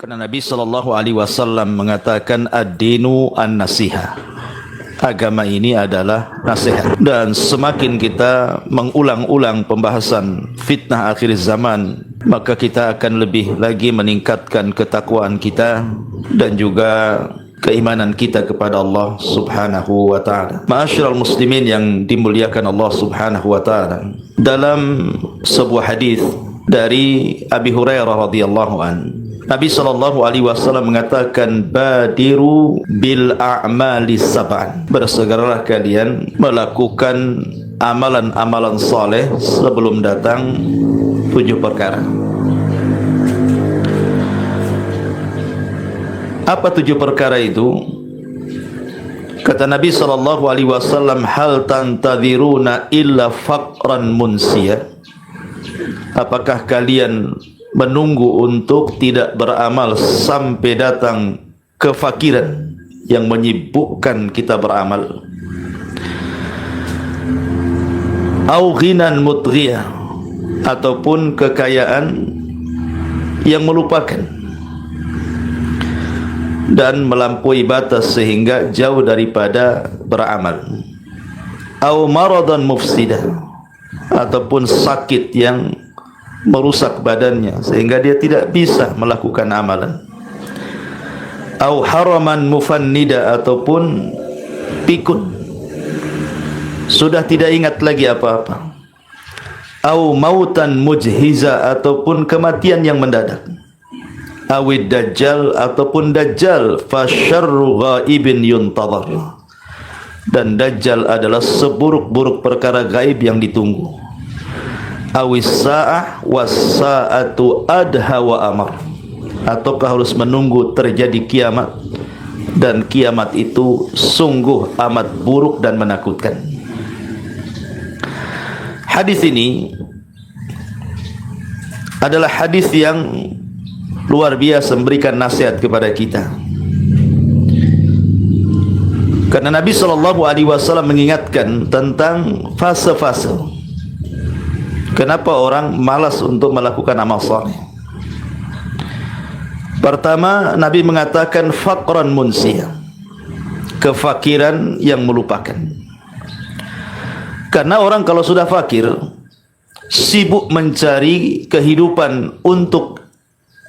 Karena Nabi sallallahu alaihi wasallam mengatakan ad-dinu an-nasiha. Agama ini adalah nasihat. Dan semakin kita mengulang-ulang pembahasan fitnah akhir zaman, maka kita akan lebih lagi meningkatkan ketakwaan kita dan juga keimanan kita kepada Allah Subhanahu wa taala. Ma'asyiral muslimin yang dimuliakan Allah Subhanahu wa taala. Dalam sebuah hadis dari Abi Hurairah radhiyallahu anhu, Nabi sallallahu alaihi wasallam mengatakan, badiru bil a'mali sab'an. Bersegeralah kalian melakukan amalan-amalan saleh sebelum datang 7 perkara. Apa 7 perkara itu? Kata Nabi sallallahu alaihi wasallam, hal tantadhiruna illa faqran munsiya. Apakah kalian menunggu untuk tidak beramal sampai datang kefakiran yang menyibukkan kita beramal? Au ghinan mutghiyah, ataupun kekayaan yang melupakan dan melampaui batas sehingga jauh daripada beramal. Au maradan mufsidah, ataupun sakit yang merusak badannya sehingga dia tidak bisa melakukan amalan. Au haraman mufannida, ataupun pikun, sudah tidak ingat lagi apa-apa. Au mautan mujhiza, ataupun kematian yang mendadak. Awid dajjal, ataupun dajjal, fasyarru ghaibin yuntadhar. Dan dajjal adalah seburuk-buruk perkara gaib yang ditunggu. Awis sa'ah was sa'atu adha wa amar, ataukah harus menunggu terjadi kiamat, dan kiamat itu sungguh amat buruk dan menakutkan. Hadis ini adalah hadis yang luar biasa memberikan nasihat kepada kita. Karena Nabi sallallahu alaihi wasallam mengingatkan tentang fase-fase. Kenapa orang malas untuk melakukan amal saleh? Pertama, Nabi mengatakan faqran munsiyah, kefakiran yang melupakan. Karena orang kalau sudah fakir, sibuk mencari kehidupan untuk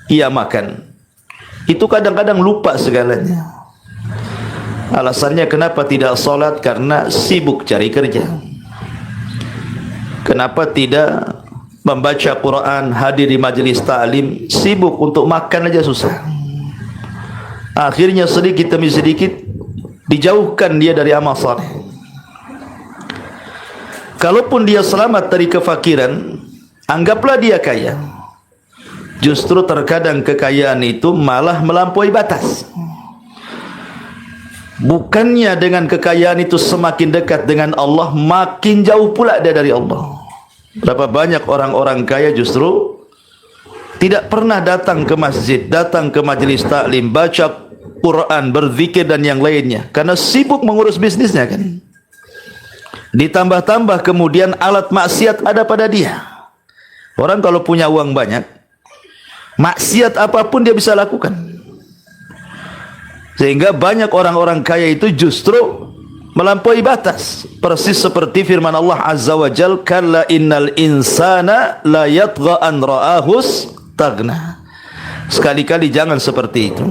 ia makan, itu kadang-kadang lupa segalanya. Alasannya kenapa tidak salat? Karena sibuk cari kerja. Kenapa tidak membaca Quran, hadir di majelis ta'lim? Sibuk untuk makan aja susah. Akhirnya sedikit demi sedikit dijauhkan dia dari amal saleh. Kalaupun dia selamat dari kefakiran, anggaplah dia kaya. Justru terkadang kekayaan itu malah melampaui batas. Bukannya dengan kekayaan itu semakin dekat dengan Allah, makin jauh pula dia dari Allah. Berapa banyak orang-orang kaya justru tidak pernah datang ke masjid, datang ke majelis taklim, baca Quran, berzikir dan yang lainnya, karena sibuk mengurus bisnisnya kan. Ditambah-tambah kemudian alat maksiat ada pada dia. Orang kalau punya uang banyak, maksiat apapun dia bisa lakukan. Sehingga banyak orang-orang kaya itu justru melampaui batas. Persis seperti firman Allah Azza wa Jal, kalla innal insana la yatgha an ra'ahus tagna. Sekali-kali jangan seperti itu.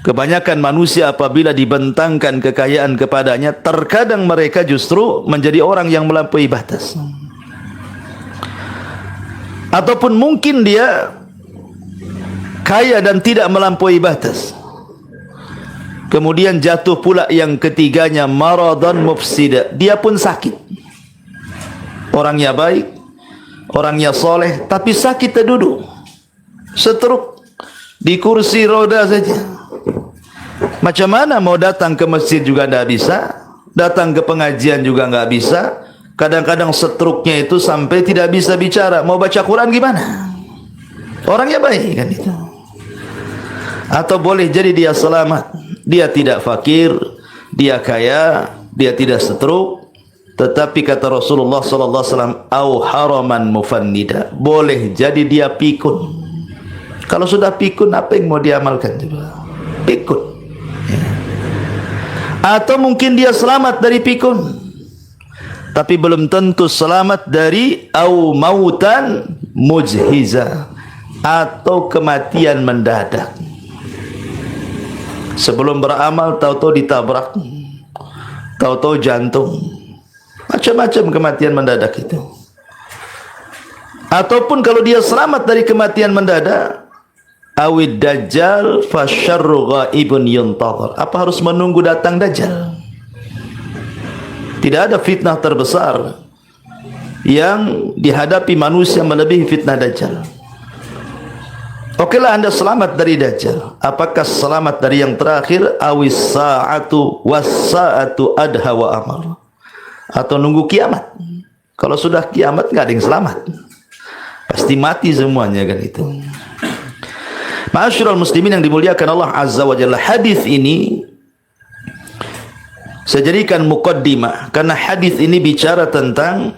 Kebanyakan manusia apabila dibentangkan kekayaan kepadanya, terkadang mereka justru menjadi orang yang melampaui batas. Ataupun mungkin dia kaya dan tidak melampaui batas, kemudian jatuh pula yang ketiganya, maradan mufsida, dia pun sakit. Orangnya baik, orangnya soleh, tapi sakit terduduk, stroke, di kursi roda saja. Macam mana mau datang ke masjid juga tidak bisa, datang ke pengajian juga nggak bisa. Kadang-kadang stroke-nya itu sampai tidak bisa bicara. Mau baca Quran gimana? Orangnya baik kan itu. Atau boleh jadi dia selamat, dia tidak fakir, dia kaya, dia tidak stroke, tetapi kata Rasulullah sallallahu alaihi wasallam, au haraman mufannida, boleh jadi dia pikun, Kalau sudah pikun, apa yang mau diamalkan coba? Pikun. Ya. Atau mungkin dia selamat dari pikun, tapi belum tentu selamat dari au mautan mujhiza, atau kematian mendadak. Sebelum beramal tahu-tahu ditabrak, tahu-tahu jantung, macam-macam kematian mendadak itu. Ataupun kalau dia selamat dari kematian mendadak, awid dajjal fasyarru ghaibun yuntazar, apa harus menunggu datang dajjal? Tidak ada fitnah terbesar yang dihadapi manusia melebihi fitnah dajjal. Okelah Anda selamat dari dajjal, apakah selamat dari yang terakhir, awis sa'atu was sa'atu adha wa amar, atau nunggu kiamat? Kalau sudah kiamat enggak ada yang selamat, pasti mati semuanya kan itu. Ma'asyiral muslimin yang dimuliakan Allah Azza wa Jalla, hadis ini saya jadikan muqaddimah karena hadis ini bicara tentang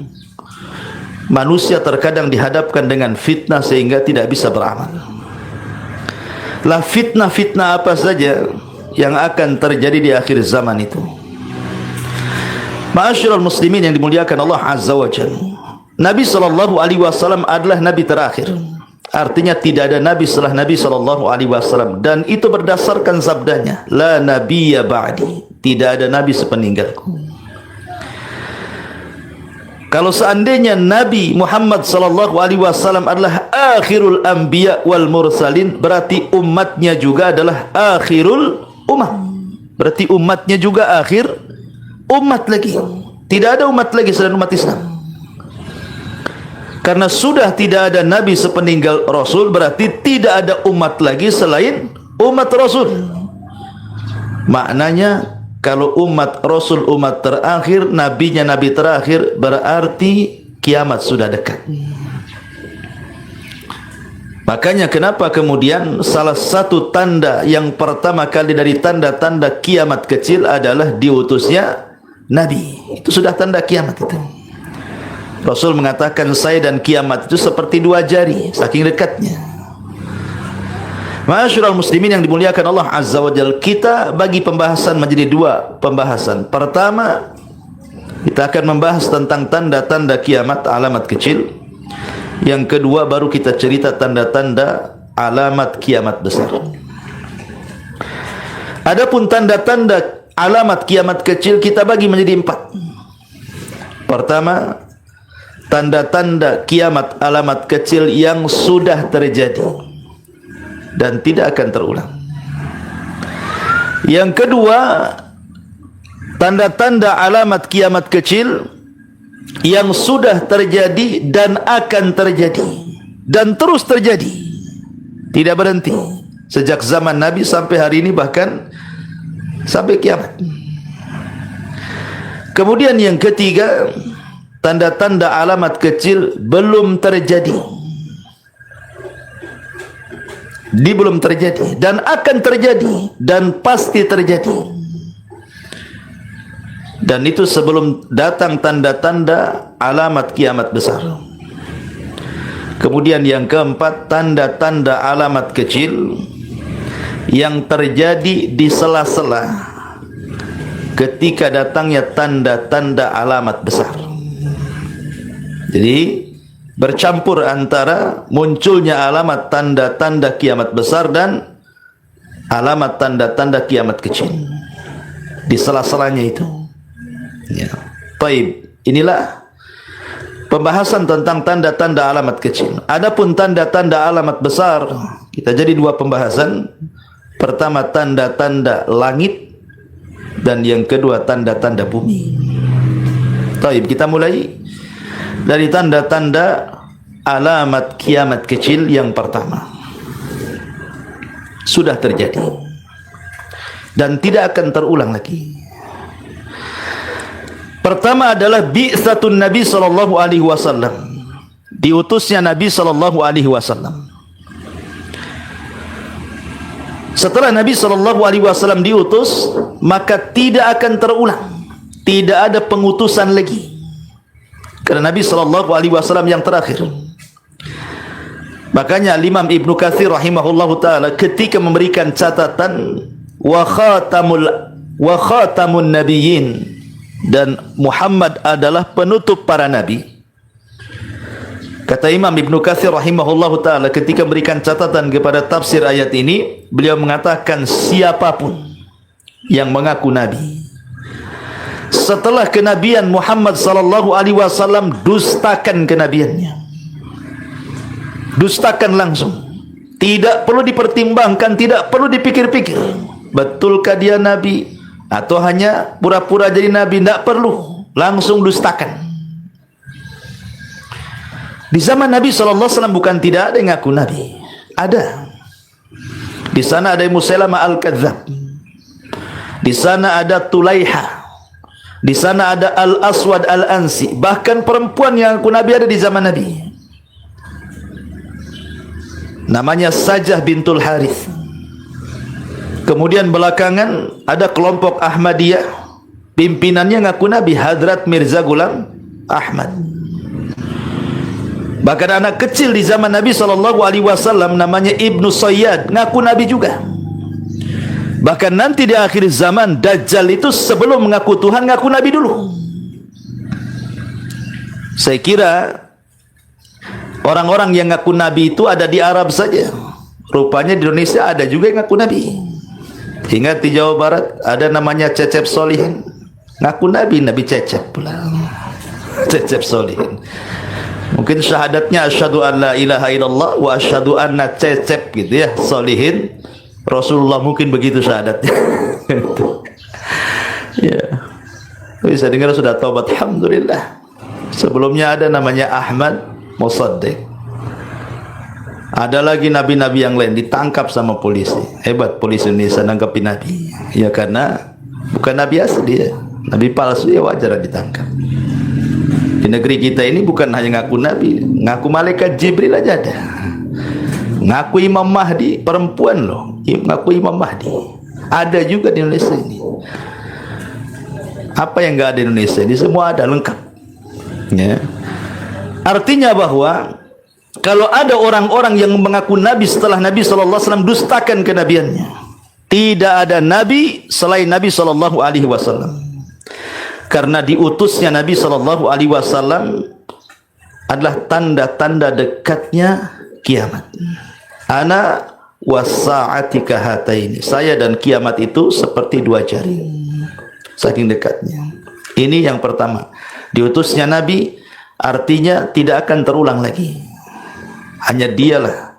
manusia terkadang dihadapkan dengan fitnah sehingga tidak bisa beramal. Lah fitnah-fitnah apa saja yang akan terjadi di akhir zaman itu. Ma'asyiral muslimin yang dimuliakan Allah Azza wa Jalla, Nabi SAW adalah Nabi terakhir. Artinya tidak ada Nabi setelah Nabi SAW, dan itu berdasarkan sabdanya, la nabiyya ba'di, tidak ada Nabi sepeninggalku. Kalau seandainya Nabi Muhammad SAW adalah akhirul anbiya wal mursalin, berarti umatnya juga adalah akhirul umat, berarti umatnya juga akhir umat lagi. Tidak ada umat lagi selain umat Islam. Karena sudah tidak ada Nabi sepeninggal Rasul, berarti tidak ada umat lagi selain umat Rasul. Maknanya kalau umat Rasul umat terakhir, nabinya nabi terakhir, berarti kiamat sudah dekat. Makanya kenapa kemudian salah satu tanda yang pertama kali dari tanda-tanda kiamat kecil adalah diutusnya Nabi. Itu sudah tanda kiamat itu. Rasul mengatakan saya dan kiamat itu seperti dua jari, saking dekatnya. Ma'asyiral muslimin yang dimuliakan Allah Azza wa Jalla, kita bagi pembahasan menjadi dua pembahasan. Pertama, kita akan membahas tentang tanda-tanda kiamat, alamat kecil. Yang kedua, baru kita cerita tanda-tanda alamat kiamat besar. Adapun tanda-tanda alamat kiamat kecil kita bagi menjadi 4. Pertama, tanda-tanda kiamat alamat kecil yang sudah terjadi dan tidak akan terulang. Yang kedua, tanda-tanda alamat kiamat kecil yang sudah terjadi dan akan terjadi dan terus terjadi, tidak berhenti sejak zaman Nabi sampai hari ini, bahkan sampai kiamat. Kemudian yang ketiga, tanda-tanda alamat kecil belum terjadi, belum terjadi dan akan terjadi dan pasti terjadi. Dan itu sebelum datang tanda-tanda alamat kiamat besar. Kemudian yang keempat, tanda-tanda alamat kecil yang terjadi di sela-sela ketika datangnya tanda-tanda alamat besar. Jadi bercampur antara munculnya alamat tanda-tanda kiamat besar dan alamat tanda-tanda kiamat kecil di sela-selanya itu. Ya. Baik, inilah pembahasan tentang tanda-tanda alamat kecil. Adapun tanda-tanda alamat besar, kita jadi dua pembahasan. Pertama, tanda-tanda langit, dan yang kedua, tanda-tanda bumi. Baik, kita mulai dari tanda-tanda alamat kiamat kecil. Yang pertama, sudah terjadi dan tidak akan terulang lagi. Pertama adalah bi'tsatun Nabi sallallahu alaihi wasallam, diutusnya Nabi sallallahu alaihi wasallam. Setelah Nabi sallallahu alaihi wasallam diutus, maka tidak akan terulang, tidak ada pengutusan lagi. Karena Nabi sallallahu alaihi wasallam yang terakhir. Makanya Imam Ibnu Katsir rahimahullahu taala ketika memberikan catatan wa khatamun nabiyyin, dan Muhammad adalah penutup para nabi, kata Imam Ibnu Katsir rahimahullahu taala ketika memberikan catatan kepada tafsir ayat ini, beliau mengatakan siapapun yang mengaku nabi setelah kenabian Muhammad sallallahu alaihi wasallam, dustakan kenabiannya. Dustakan langsung. Tidak perlu dipertimbangkan, tidak perlu dipikir-pikir. Betulkah dia nabi atau hanya pura-pura jadi nabi? Tidak perlu. Langsung dustakan. Di zaman Nabi SAW bukan tidak ada yang ngaku nabi. Ada. Di sana ada Musailamah al-Kadzdzab. Di sana ada Tulaiha. Di sana ada Al-Aswad Al-Ansi. Bahkan perempuan yang ngaku nabi ada di zaman Nabi. Namanya Sajah bintul Harith. Kemudian belakangan ada kelompok Ahmadiyah, pimpinannya ngaku nabi, Hadrat Mirza Ghulam Ahmad. Bahkan anak kecil di zaman Nabi SAW namanya Ibnu Sayyad ngaku nabi juga. Bahkan nanti di akhir zaman Dajjal itu sebelum mengaku Tuhan ngaku nabi dulu. Saya kira orang-orang yang ngaku nabi itu ada di Arab saja. Rupanya di Indonesia ada juga yang ngaku nabi. Ingat di Jawa Barat ada namanya Cecep Solihin, ngaku nabi, Nabi Cecep pula. Cecep Solihin. Mungkin syahadatnya asyhadu an la ilaha illallah wa asyhadu anna Cecep gitu ya, Solihin. Rasulullah mungkin begitu syahadatnya. Ya. Bisa dengar sudah taubat, alhamdulillah. Sebelumnya ada namanya Ahmad Musaddiq. Ada lagi nabi-nabi yang lain ditangkap sama polisi. Hebat polisi Indonesia nangkapin nabi. Ya karena bukan nabi asli ya. Nabi palsu ya wajar ditangkap. Di negeri kita ini bukan hanya ngaku nabi, ngaku malaikat Jibril aja ada. Ngaku Imam Mahdi, perempuan loh. Ngaku Imam Mahdi. Ada juga di Indonesia ini. Apa yang enggak ada di Indonesia ini? Semua ada, lengkap. Ya. Artinya bahwa kalau ada orang-orang yang mengaku nabi setelah Nabi SAW, dustakan kenabiannya. Tidak ada nabi selain Nabi SAW. Karena diutusnya Nabi SAW adalah tanda-tanda dekatnya kiamat. Ana wasa'ati kahataini. Saya dan kiamat itu seperti dua jari. Saking dekatnya. Ini yang pertama. Diutusnya Nabi artinya tidak akan terulang lagi. Hanya dialah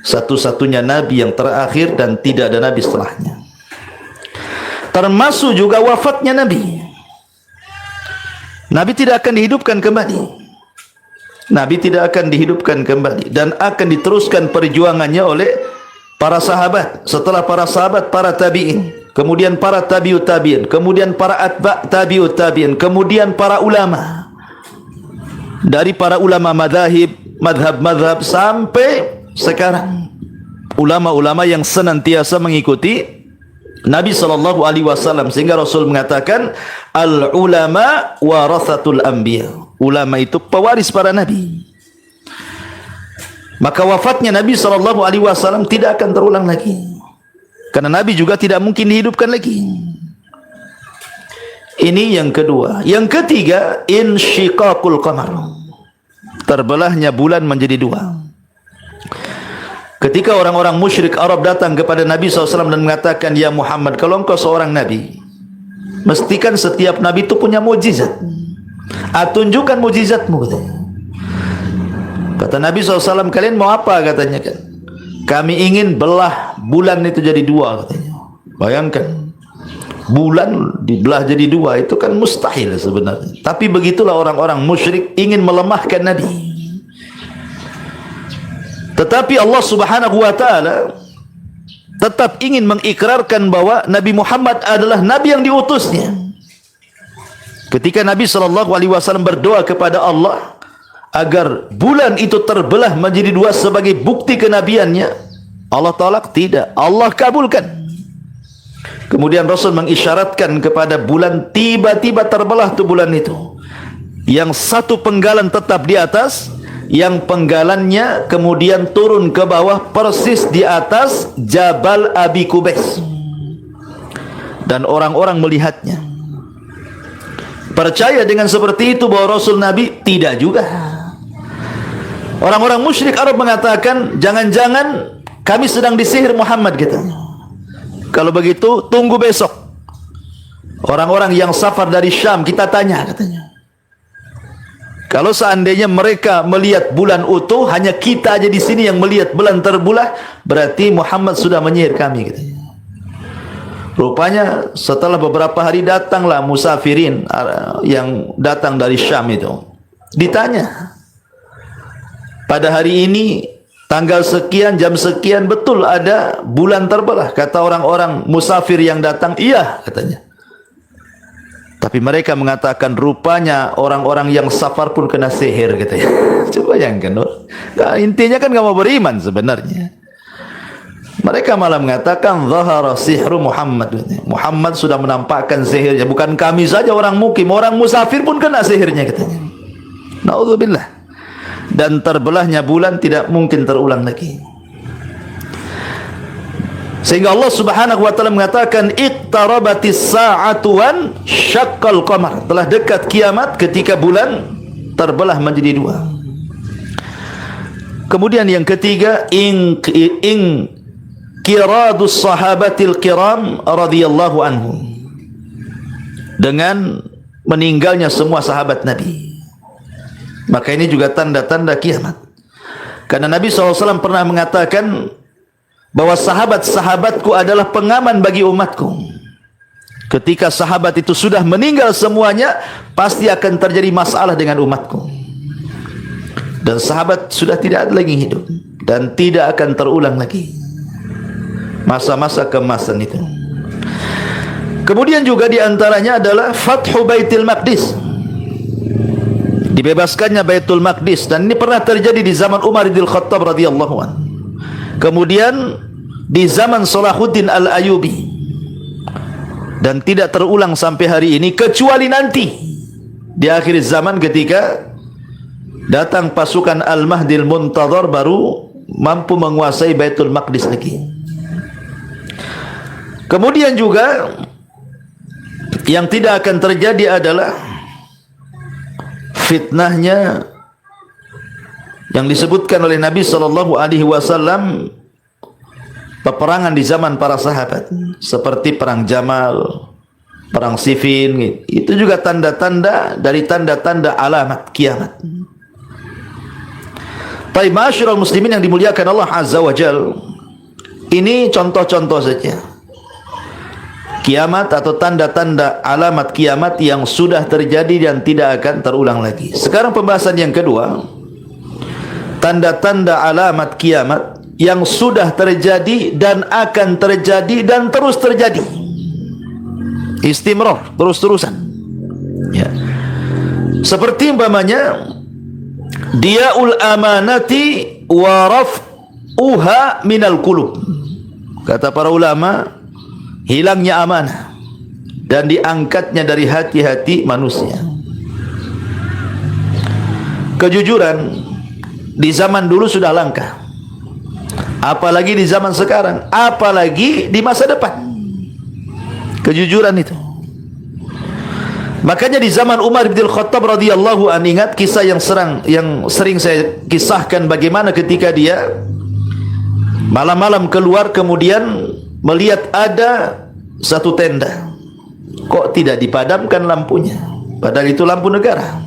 satu-satunya Nabi yang terakhir dan tidak ada Nabi setelahnya. Termasuk juga wafatnya Nabi. Nabi tidak akan dihidupkan kembali. Nabi tidak akan dihidupkan kembali dan akan diteruskan perjuangannya oleh para sahabat. Setelah para sahabat, para tabi'in, kemudian para tabi'ut tabi'in, kemudian para atba' tabi'ut tabi'in, kemudian para ulama. Dari para ulama madhab sampai sekarang ulama-ulama yang senantiasa mengikuti Nabi SAW, sehingga Rasul mengatakan al ulama warathatul anbiya. Ulama itu pewaris para nabi. Maka wafatnya Nabi SAW tidak akan terulang lagi, karena Nabi juga tidak mungkin dihidupkan lagi. Ini yang kedua. Yang ketiga, insyiqaqul qamar, terbelahnya bulan menjadi dua. Ketika orang-orang musyrik Arab datang kepada Nabi SAW dan mengatakan, ya Muhammad, kalau engkau seorang nabi, mestikan setiap nabi itu punya mujizat. Tunjukkan mujizatmu, katanya. Kata Nabi SAW, kalian mau apa, katanya kan? Kami ingin belah bulan itu jadi dua, katanya. Bayangkan, bulan dibelah jadi dua, itu kan mustahil sebenarnya. Tapi begitulah orang-orang musyrik ingin melemahkan Nabi. Tetapi Allah Subhanahu wa taala tetap ingin mengikrarkan bahwa Nabi Muhammad adalah nabi yang diutusnya. Ketika Nabi SAW berdoa kepada Allah agar bulan itu terbelah menjadi dua sebagai bukti kenabiannya, Allah tolak, tidak. Allah kabulkan. Kemudian Rasul mengisyaratkan kepada bulan, tiba-tiba terbelah tuh bulan itu. Yang satu penggalan tetap di atas, yang penggalannya kemudian turun ke bawah persis di atas Jabal Abi Kubais, dan orang-orang melihatnya. Percaya dengan seperti itu bahwa Rasul Nabi? Tidak juga. Orang-orang musyrik Arab mengatakan, jangan-jangan kami sedang disihir Muhammad, katanya. Kalau begitu tunggu besok, orang-orang yang safar dari Syam kita tanya, katanya. Kalau seandainya mereka melihat bulan utuh, hanya kita aja di sini yang melihat bulan terbelah, berarti Muhammad sudah menyihir kami, katanya. Rupanya setelah beberapa hari datanglah musafirin yang datang dari Syam itu. Ditanya, pada hari ini tanggal sekian, jam sekian, betul ada bulan terbelah? Kata orang-orang musafir yang datang, iya, katanya. Tapi mereka mengatakan rupanya orang-orang yang safar pun kena sihir, katanya. Coba bayangkan, nah, intinya kan gak mau beriman sebenarnya. Mereka malah mengatakan zahara sihru Muhammad. Muhammad sudah menampakkan sihirnya. Bukan kami saja orang mukim, orang musafir pun kena sihirnya, katanya. Na'udzubillah. Dan terbelahnya bulan tidak mungkin terulang lagi. Sehingga Allah Subhanahu wa taala mengatakan iqtarabatis sa'atu wan syaqqal qamar. Telah dekat kiamat ketika bulan terbelah menjadi dua. Kemudian yang ketiga, kiradus sahabatil kiram radhiyallahu anhum, dengan meninggalnya semua sahabat Nabi. Maka ini juga tanda-tanda kiamat. Karena Nabi SAW pernah mengatakan bahwa sahabat-sahabatku adalah pengaman bagi umatku. Ketika sahabat itu sudah meninggal semuanya, pasti akan terjadi masalah dengan umatku. Dan sahabat sudah tidak ada lagi hidup, dan tidak akan terulang lagi masa-masa kemasan itu. Kemudian juga diantaranya adalah Fathu Baitul Maqdis, dibebaskannya Baitul Maqdis, dan ini pernah terjadi di zaman Umar bin Khattab radhiyallahu anhu. Kemudian di zaman Salahuddin Al-Ayyubi, dan tidak terulang sampai hari ini, kecuali nanti di akhir zaman ketika datang pasukan Al-Mahdil Muntadhar, baru mampu menguasai Baitul Maqdis lagi. Kemudian juga yang tidak akan terjadi adalah fitnahnya yang disebutkan oleh Nabi SAW, peperangan di zaman para sahabat, seperti perang Jamal, perang Siffin. Itu juga tanda-tanda dari tanda-tanda alamat kiamat. Baik, ma'asyiral muslimin yang dimuliakan Allah Azza wa Jalla, ini contoh-contoh saja kiamat atau tanda-tanda alamat kiamat yang sudah terjadi dan tidak akan terulang lagi. Sekarang pembahasan yang kedua, tanda-tanda alamat kiamat yang sudah terjadi dan akan terjadi dan terus terjadi, istimrar, terus-terusan, ya. Seperti umpamanya diaul amanati wa raf'uha minal qulub. Kata para ulama, hilangnya amanah dan diangkatnya dari hati-hati manusia. Kejujuran di zaman dulu sudah langka, apalagi di zaman sekarang, apalagi di masa depan. Kejujuran itu. Makanya di zaman Umar bin Khattab radhiyallahu anhu, ingat kisah yang sering saya kisahkan, bagaimana ketika dia malam-malam keluar kemudian melihat ada satu tenda, kok tidak dipadamkan lampunya, padahal itu lampu negara.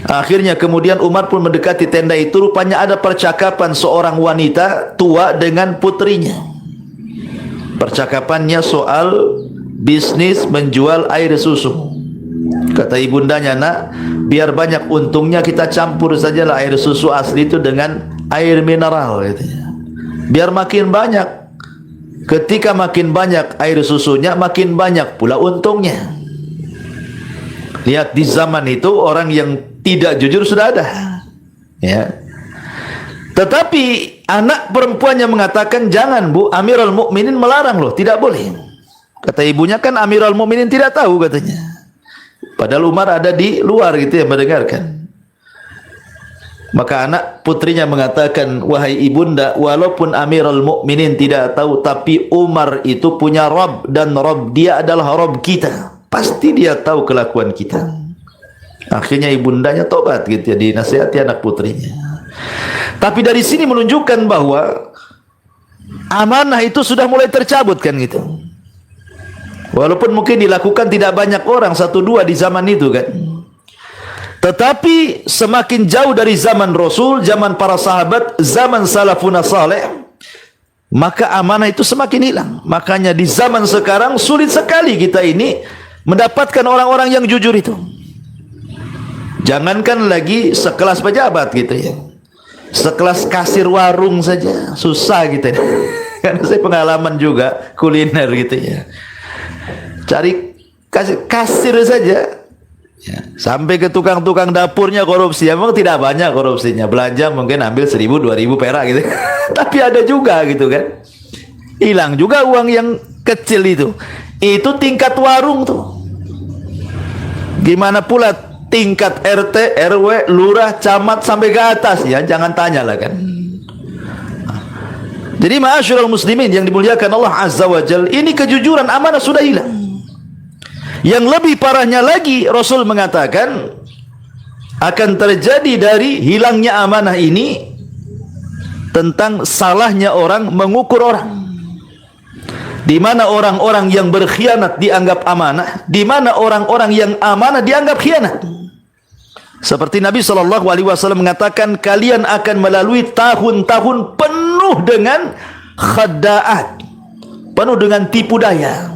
Akhirnya kemudian Umar pun mendekati tenda itu. Rupanya ada percakapan seorang wanita tua dengan putrinya. Percakapannya soal bisnis menjual air susu. Kata ibundanya, nak, biar banyak untungnya kita campur sajalah air susu asli itu dengan air mineral, katanya. Biar makin banyak. Ketika makin banyak air susunya, makin banyak pula untungnya. Lihat, di zaman itu orang yang tidak jujur sudah ada, ya. Tetapi anak perempuannya mengatakan, jangan bu, Amirul Mukminin melarang loh, tidak boleh. Kata ibunya, kan Amirul Mukminin tidak tahu, katanya. Padahal Umar ada di luar gitu ya, mendengarkan. Maka anak putrinya mengatakan, wahai ibunda, walaupun Amirul Mukminin tidak tahu, tapi Umar itu punya Rabb, dan Rabb dia adalah Rabb kita. Pasti dia tahu kelakuan kita. Akhirnya ibundanya tobat gitu ya, dinasihati anak putrinya. Tapi dari sini menunjukkan bahwa amanah itu sudah mulai tercabut kan gitu. Walaupun mungkin dilakukan tidak banyak orang, 1-2 di zaman itu kan. Tetapi semakin jauh dari zaman Rasul, zaman para sahabat, zaman salafun saleh, maka amanah itu semakin hilang. Makanya di zaman sekarang sulit sekali kita ini mendapatkan orang-orang yang jujur itu. Jangankan lagi sekelas pejabat gitu ya, sekelas kasir warung saja susah gitu ya. Karena saya pengalaman juga kuliner gitu ya. Cari kasir saja ya, sampai ke tukang-tukang dapurnya korupsi. Memang tidak banyak korupsinya, belanja mungkin ambil 1.000-2.000 perak gitu. Tapi ada juga gitu kan, hilang juga uang yang kecil itu. Itu tingkat warung tuh. Gimana pula tingkat RT, RW, lurah, camat sampai ke atas ya, jangan tanya lah kan. Jadi ma'asyiral muslimin yang dimuliakan Allah Azza wa Jalla, ini kejujuran amanah sudah hilang. Yang lebih parahnya lagi, Rasul mengatakan akan terjadi dari hilangnya amanah ini tentang salahnya orang mengukur orang. Di mana orang-orang yang berkhianat dianggap amanah, di mana orang-orang yang amanah dianggap khianat. Seperti Nabi SAW mengatakan, kalian akan melalui tahun-tahun penuh dengan khada'at, penuh dengan tipu daya.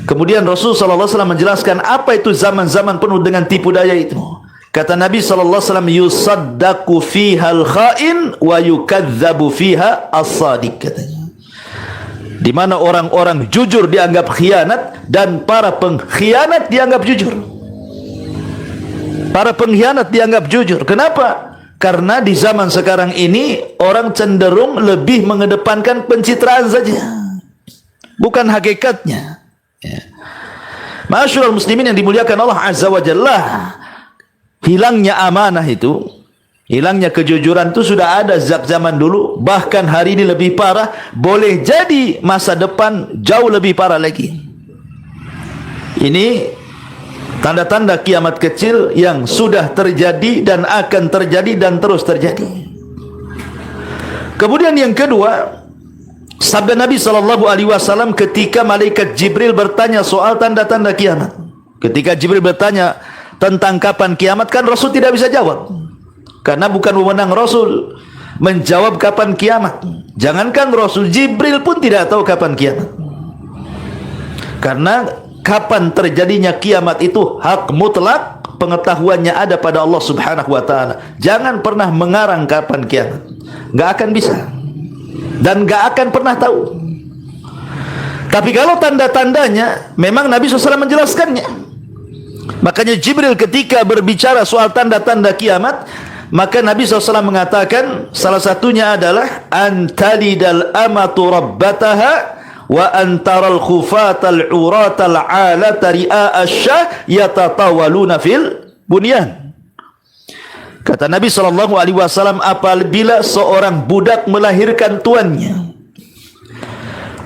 Kemudian Rasul SAW menjelaskan apa itu zaman-zaman penuh dengan tipu daya itu. Kata Nabi SAW, yusaddaku fiha al-kha'in wa yukadzabu fiha as-sadiq, katanya. Di mana orang-orang jujur dianggap khianat dan para pengkhianat dianggap jujur. Para pengkhianat dianggap jujur. Kenapa? Karena di zaman sekarang ini orang cenderung lebih mengedepankan pencitraan saja, bukan hakikatnya. Ya. Ma'asyiral muslimin yang dimuliakan Allah Azza wa Jalla, hilangnya amanah itu, hilangnya kejujuran itu sudah ada sejak zaman dulu, bahkan hari ini lebih parah, boleh jadi masa depan jauh lebih parah lagi. Ini tanda-tanda kiamat kecil yang sudah terjadi dan akan terjadi dan terus terjadi. Kemudian yang kedua, sabda Nabi SAW ketika malaikat Jibril bertanya soal tanda-tanda kiamat. Ketika Jibril bertanya tentang kapan kiamat, kan Rasul tidak bisa jawab, karena bukan wewenang Rasul menjawab kapan kiamat. Jangankan Rasul, Jibril pun tidak tahu kapan kiamat. Karena kapan terjadinya kiamat itu hak mutlak, pengetahuannya ada pada Allah Subhanahu wa ta'ala. Jangan pernah mengarang kapan kiamat, nggak akan bisa dan gak akan pernah tahu. Tapi kalau tanda-tandanya, memang Nabi SAW menjelaskannya. Makanya Jibril ketika berbicara soal tanda-tanda kiamat, maka Nabi SAW mengatakan salah satunya adalah antalidal amatu rabbataha wa antaral khufatal uratal alata ri'a asyah yatatawaluna fil bunyan. Kata Nabi SAW, apabila seorang budak melahirkan tuannya,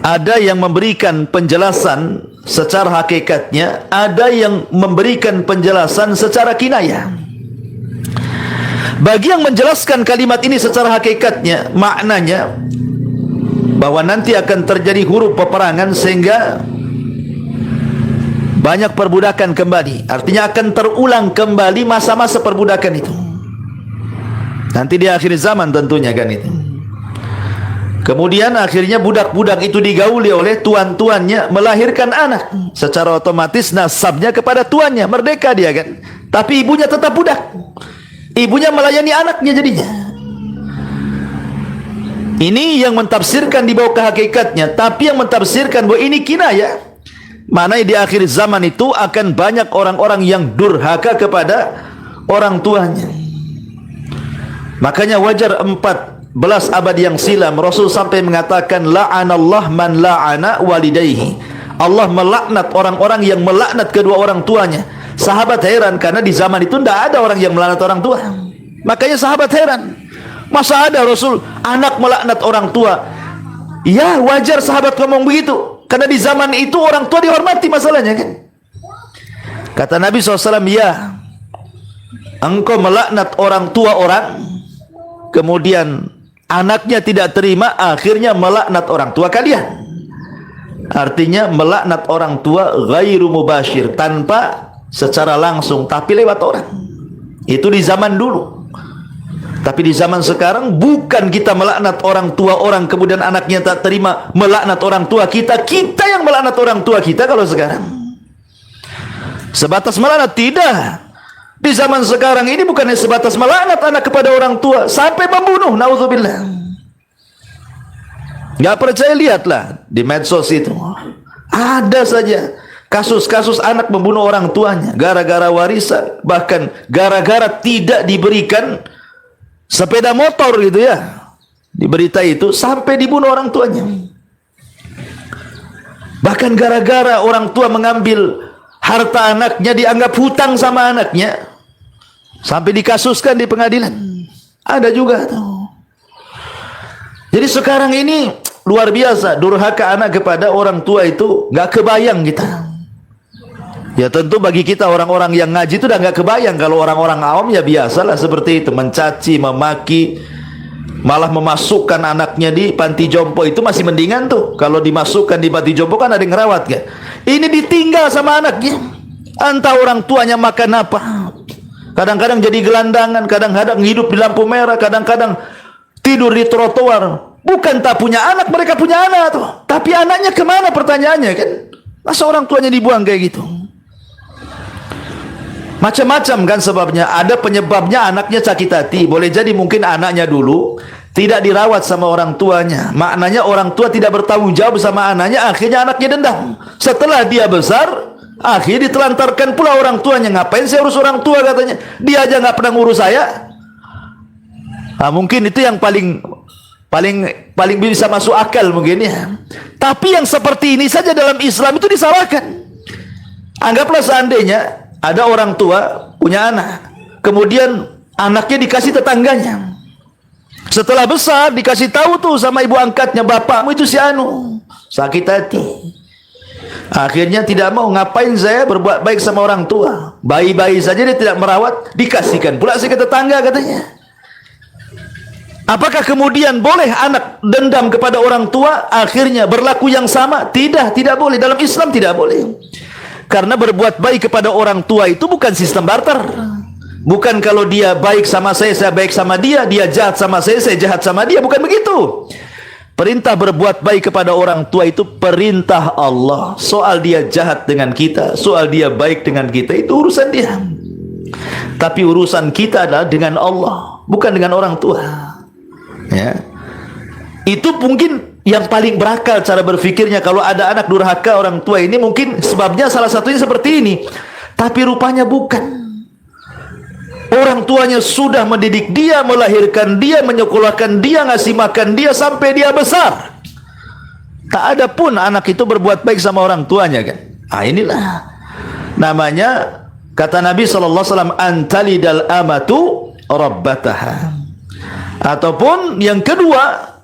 ada yang memberikan penjelasan secara hakikatnya, ada yang memberikan penjelasan secara kinayah. Bagi yang menjelaskan kalimat ini secara hakikatnya, maknanya bahwa nanti akan terjadi huru peperangan sehingga banyak perbudakan kembali. Artinya akan terulang kembali masa-masa perbudakan itu. Nanti di akhir zaman tentunya kan itu. Kemudian akhirnya budak-budak itu digauli oleh tuan-tuannya, melahirkan anak. Secara otomatis nasabnya kepada tuannya, merdeka dia kan. Tapi ibunya tetap budak. Ibunya melayani anaknya jadinya. Ini yang mentafsirkan di bawah hakikatnya. Tapi yang mentafsirkan bahwa ini kinayah, mana di akhir zaman itu akan banyak orang-orang yang durhaka kepada orang tuanya. Makanya wajar 14 abad yang silam Rasul sampai mengatakan la'anallah man la'ana walidayhi. Allah melaknat orang-orang yang melaknat kedua orang tuanya. Sahabat heran karena di zaman itu tidak ada orang yang melaknat orang tua. Makanya sahabat heran, masa ada Rasul anak melaknat orang tua? Ya wajar sahabat ngomong begitu, karena di zaman itu orang tua dihormati masalahnya kan. Kata Nabi SAW, ya, engkau melaknat orang tua orang, kemudian anaknya tidak terima, akhirnya melaknat orang tua kalian. Artinya melaknat orang tua ghairu mubashir, tanpa secara langsung, tapi lewat orang. Itu di zaman dulu. Tapi di zaman sekarang bukan kita melaknat orang tua orang kemudian anaknya tak terima, melaknat orang tua kita, kita yang melaknat orang tua kita. Kalau sekarang sebatas melaknat, tidak. Di zaman sekarang ini bukan sebatas melaknat anak kepada orang tua, sampai membunuh, naudzubillah. Nggak percaya, lihatlah di medsos itu, ada saja kasus-kasus anak membunuh orang tuanya gara-gara warisan, bahkan gara-gara tidak diberikan sepeda motor gitu ya. Di berita itu sampai dibunuh orang tuanya. Bahkan gara-gara orang tua mengambil harta anaknya, dianggap hutang sama anaknya, sampai dikasuskan di pengadilan. Ada juga tuh. Jadi sekarang ini luar biasa durhaka anak kepada orang tua itu, nggak kebayang kita. Ya tentu bagi kita orang-orang yang ngaji itu udah nggak kebayang. Kalau orang-orang awam ya biasalah seperti itu, mencaci, memaki, malah memasukkan anaknya di panti jompo, itu masih mendingan tuh. Kalau dimasukkan di panti jompo kan ada yang ngerawat kan. Ini ditinggal sama anaknya, entah orang tuanya makan apa. Kadang-kadang jadi gelandangan, kadang-kadang hidup di lampu merah, kadang-kadang tidur di trotoar. Bukan tak punya anak, mereka punya anak tuh. Tapi anaknya kemana pertanyaannya kan? Masa orang tuanya dibuang kayak gitu? Macam-macam kan sebabnya. Ada penyebabnya anaknya sakit hati. Boleh jadi mungkin anaknya dulu tidak dirawat sama orang tuanya. Maknanya orang tua tidak bertanggung jawab sama anaknya, akhirnya anaknya dendam. Setelah dia besar, akhirnya ditelantarkan pula orang tuanya. Ngapain saya urus orang tua katanya? Dia aja nggak pernah ngurus saya. Nah, mungkin itu yang paling bisa masuk akal mungkin ya. Tapi yang seperti ini saja dalam Islam itu disalahkan. Anggaplah seandainya ada orang tua punya anak, kemudian anaknya dikasih tetangganya. Setelah besar dikasih tahu tuh sama ibu angkatnya, bapakmu itu si anu, sakit hati. Akhirnya tidak mau, ngapain saya berbuat baik sama orang tua? Bayi-bayi saja dia tidak merawat, dikasihkan pula ke tetangga katanya. Apakah kemudian boleh anak dendam kepada orang tua, akhirnya berlaku yang sama? Tidak, tidak boleh. Dalam Islam tidak boleh. Karena berbuat baik kepada orang tua itu bukan sistem barter. Bukan kalau dia baik sama saya baik sama dia, dia jahat sama saya jahat sama dia. Bukan begitu. Perintah berbuat baik kepada orang tua itu perintah Allah. Soal dia jahat dengan kita, soal dia baik dengan kita, itu urusan dia. Tapi urusan kita adalah dengan Allah, bukan dengan orang tua. Ya. Itu mungkin yang paling berakal cara berfikirnya. Kalau ada anak durhaka orang tua ini, mungkin sebabnya salah satunya seperti ini. Tapi rupanya bukan. Orang tuanya sudah mendidik dia, melahirkan dia, menyekolahkan dia, ngasih makan dia sampai dia besar. Tak ada pun anak itu berbuat baik sama orang tuanya kan. Ah, inilah namanya, kata Nabi SAW, antalidal amatu rabbataha. Ataupun yang kedua,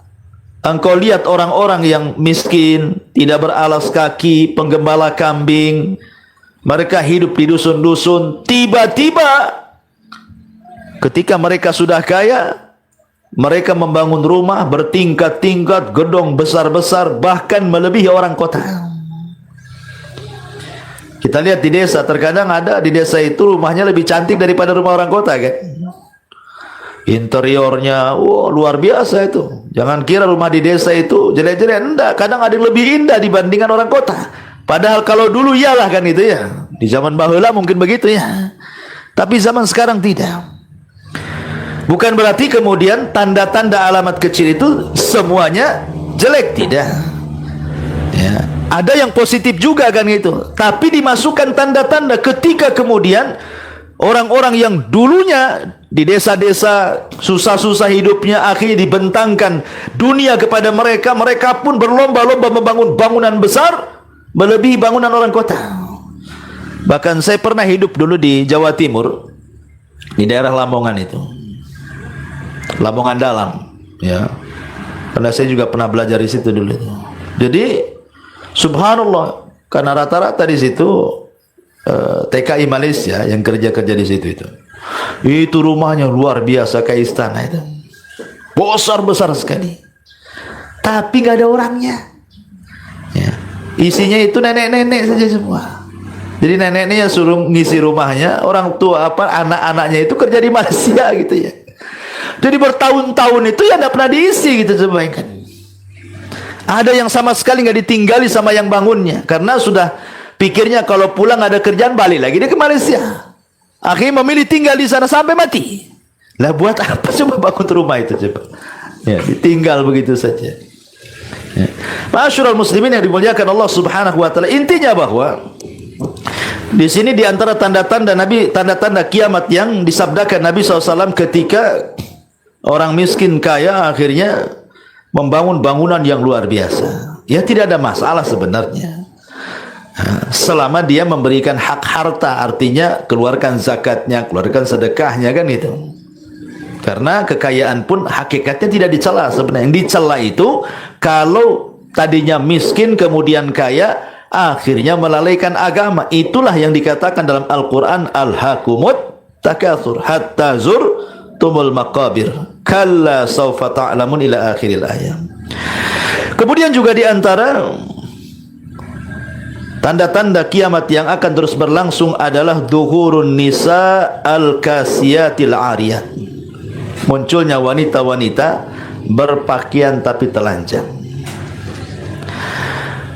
engkau lihat orang-orang yang miskin, tidak beralas kaki, penggembala kambing, mereka hidup di dusun-dusun, tiba-tiba ketika mereka sudah kaya, mereka membangun rumah bertingkat-tingkat, gedung besar-besar, bahkan melebihi orang kota. Kita lihat di desa, terkadang ada di desa itu rumahnya lebih cantik daripada rumah orang kota kan. Interiornya, luar biasa itu. Jangan kira rumah di desa itu jelek-jelek, enggak. Kadang ada yang lebih indah dibandingkan orang kota. Padahal kalau dulu iyalah kan itu ya. Di zaman baheula mungkin begitu ya. Tapi zaman sekarang tidak. Bukan berarti kemudian tanda-tanda alamat kecil itu semuanya jelek, tidak. Ya. Ada yang positif juga kan itu. Tapi dimasukkan tanda-tanda ketika kemudian orang-orang yang dulunya di desa-desa susah-susah hidupnya, akhirnya dibentangkan dunia kepada mereka. Mereka pun berlomba-lomba membangun bangunan besar melebihi bangunan orang kota. Bahkan saya pernah hidup dulu di Jawa Timur, di daerah Lamongan itu, Lamongan Dalam, ya. Karena saya juga pernah belajar di situ dulu. Jadi, subhanallah, karena rata-rata di situ TKI Malaysia yang kerja-kerja di situ itu rumahnya luar biasa kayak istana itu, besar sekali, tapi nggak ada orangnya. Ya. Isinya itu nenek-nenek saja semua. Jadi neneknya yang suruh ngisi rumahnya, orang tua anak-anaknya itu kerja di Malaysia gitu ya. Jadi bertahun-tahun itu ya tidak pernah diisi gitu, sebayangkan. Ada yang sama sekali nggak ditinggali sama yang bangunnya, karena sudah pikirnya kalau pulang ada kerjaan balik lagi dia ke Malaysia. Akhirnya memilih tinggal di sana sampai mati. Lah buat apa coba bangun rumah itu coba? Ya, ditinggal begitu saja. Ya. Ma'asyiral muslimin yang dimuliakan Allah Subhanahu wa taala, intinya bahwa di sini di antara tanda-tanda Nabi, tanda-tanda kiamat yang disabdakan Nabi SAW ketika orang miskin kaya akhirnya membangun bangunan yang luar biasa. Ya tidak ada masalah sebenarnya, selama dia memberikan hak harta, artinya keluarkan zakatnya, keluarkan sedekahnya, kan itu. Karena kekayaan pun hakikatnya tidak dicela sebenarnya. Yang dicela itu kalau tadinya miskin kemudian kaya, akhirnya melalaikan agama. Itulah yang dikatakan dalam Al-Quran, alhaakumut takatsur hatta zurtumul maqabir kalla sawfa ta'lamun ila akhiril ayat. Kemudian juga di antara tanda-tanda kiamat yang akan terus berlangsung adalah duhurun nisa al-kasiyatil ariyat. Munculnya wanita-wanita berpakaian tapi telanjang.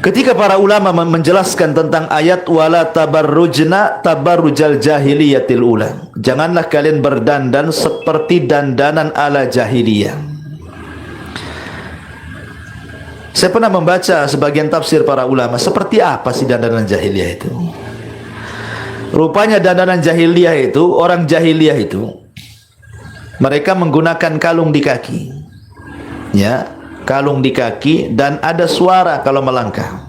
Ketika para ulama menjelaskan tentang ayat wala tabarrujna tabarrujal jahiliyatil ula, janganlah kalian berdandan seperti dandanan ala jahiliyah. Saya pernah membaca sebagian tafsir para ulama, seperti apa sih dandanan jahiliyah itu? Rupanya dandanan jahiliyah itu, orang jahiliyah itu, mereka menggunakan kalung di kaki, ya, kalung di kaki, dan ada suara kalau melangkah.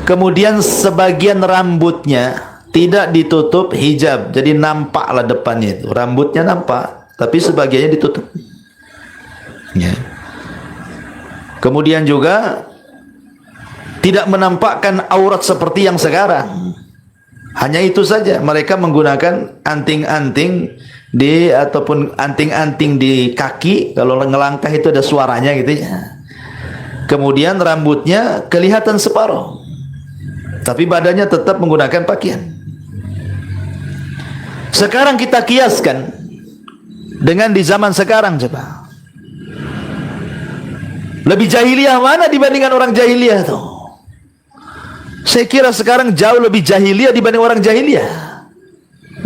Kemudian sebagian rambutnya tidak ditutup hijab, jadi nampaklah depannya itu, rambutnya nampak, tapi sebagiannya ditutup. Ya. Kemudian juga tidak menampakkan aurat seperti yang sekarang. Hanya itu saja, mereka menggunakan anting-anting ataupun anting-anting di kaki, kalau ngelangkah itu ada suaranya gitu ya. Kemudian rambutnya kelihatan separuh, tapi badannya tetap menggunakan pakaian. Sekarang kita kiaskan dengan di zaman sekarang, coba. Lebih jahiliyah mana dibandingkan orang jahiliyah tuh? Saya kira sekarang jauh lebih jahiliyah dibanding orang jahiliyah.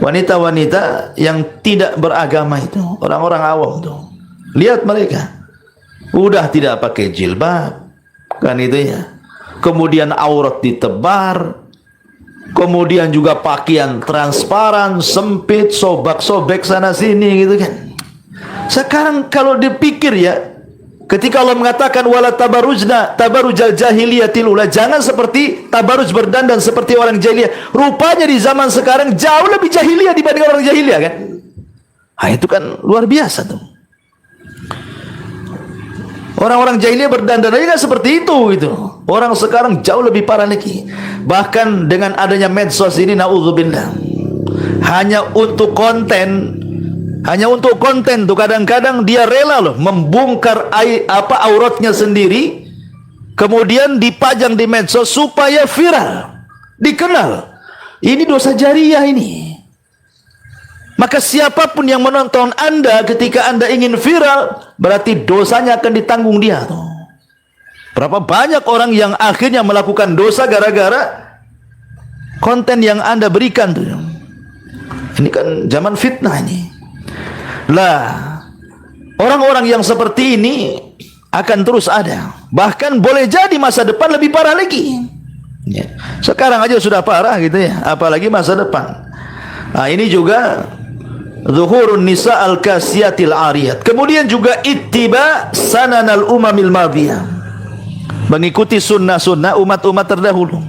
Wanita-wanita yang tidak beragama itu, orang-orang awam tuh, lihat mereka udah tidak pakai jilbab, kan itu ya. Kemudian aurat ditebar, kemudian juga pakaian transparan, sempit, sobek-sobek sana sini gitu kan. Sekarang kalau dipikir ya, ketika Allah mengatakan wala tabarujna tabarujal jahiliyatil ula, jangan seperti tabaruj berdandan seperti orang jahiliyah. Rupanya di zaman sekarang jauh lebih jahiliyah dibanding orang jahiliyah kan. Nah, itu kan luar biasa tuh. Orang-orang jahiliyah berdandan aja kan seperti itu gitu. Orang sekarang jauh lebih parah lagi. Bahkan dengan adanya medsos ini, naudzubillah, hanya untuk konten tuh kadang-kadang dia rela loh membongkar auratnya sendiri, kemudian dipajang di medsos supaya viral, dikenal. Ini dosa jariah ini. Maka siapapun yang menonton Anda ketika Anda ingin viral, berarti dosanya akan ditanggung dia tuh. Berapa banyak orang yang akhirnya melakukan dosa gara-gara konten yang Anda berikan tuh. Ini kan zaman fitnah ini. Lah, orang-orang yang seperti ini akan terus ada. Bahkan boleh jadi masa depan lebih parah lagi. Ya. Sekarang aja sudah parah gitu ya, apalagi masa depan. Nah, ini juga zuhurun nisa al-kasiyatil ariyat. Kemudian juga ittiba sananal umamil madiyah, mengikuti sunnah-sunnah umat-umat terdahulu.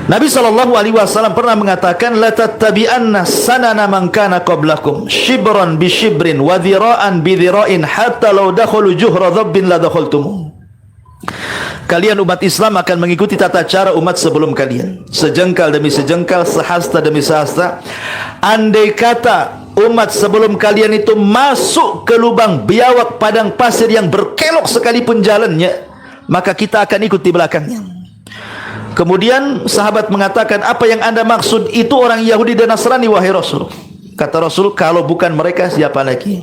Nabi SAW pernah mengatakan, la tattabi'anna sanana man kana qablakum shibran bi shibrin wa dhira'an bi dhira'in hatta law dakhalu juhra dhabbin la dakhaltum. Kalian umat Islam akan mengikuti tata cara umat sebelum kalian, sejengkal demi sejengkal, sehasta demi sehasta. Andai kata umat sebelum kalian itu masuk ke lubang biawak padang pasir yang berkelok sekalipun jalannya, maka kita akan ikut di belakangnya. Kemudian sahabat mengatakan, apa yang anda maksud itu orang Yahudi dan Nasrani wahai Rasul? Kata Rasul, kalau bukan mereka siapa lagi?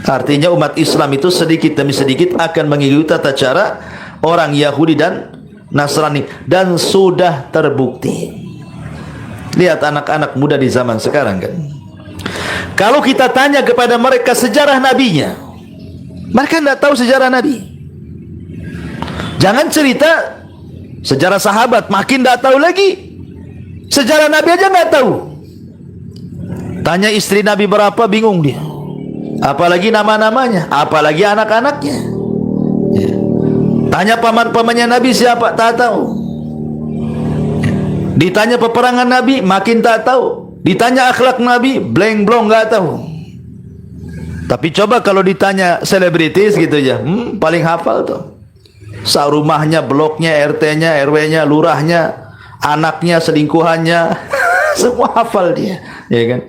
Artinya umat Islam itu sedikit demi sedikit akan mengikuti tata cara orang Yahudi dan Nasrani, dan sudah terbukti. Lihat anak-anak muda di zaman sekarang kan, kalau kita tanya kepada mereka sejarah nabinya, mereka tidak tahu sejarah Nabi. Jangan cerita sejarah sahabat, makin tidak tahu lagi. Sejarah Nabi aja nggak tahu. Tanya istri Nabi berapa, bingung dia. Apalagi nama-namanya, apalagi anak-anaknya. Ya. Tanya paman-pamannya Nabi siapa, tak tahu. Ditanya peperangan Nabi, makin tak tahu. Ditanya akhlak Nabi, blank-blong, nggak tahu. Tapi coba kalau ditanya selebritis gitu ya, paling hafal tuh. Rumahnya, bloknya, RT-nya, RW-nya, lurahnya, anaknya, selingkuhannya, semua hafal dia, ya kan?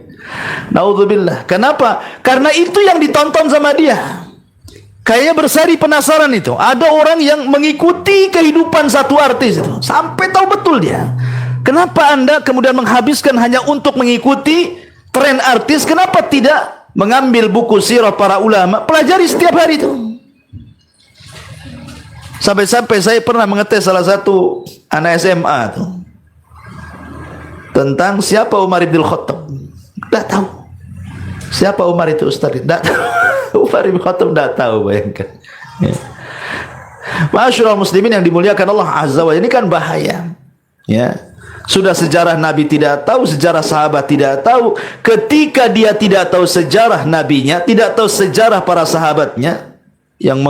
Naudzubillah. Kenapa? Karena itu yang ditonton sama dia. Kayaknya bersari penasaran itu. Ada orang yang mengikuti kehidupan satu artis itu, sampai tahu betul dia. Kenapa anda kemudian menghabiskan hanya untuk mengikuti tren artis? Kenapa tidak mengambil buku sirah para ulama, pelajari setiap hari itu? Sampai-sampai saya pernah mengetes salah satu anak SMA tuh, tentang siapa Umar bin Khattab. Tidak tahu siapa Umar itu, Ustaz. Tidak tahu. Umar bin Khattab tidak tahu, bayangkan. Ya. Masyaallah muslimin yang dimuliakan Allah Azza wa Jalla, ini kan bahaya. Ya. Sudah sejarah Nabi tidak tahu, sejarah sahabat tidak tahu. Ketika dia tidak tahu sejarah nabinya, tidak tahu sejarah para sahabatnya yang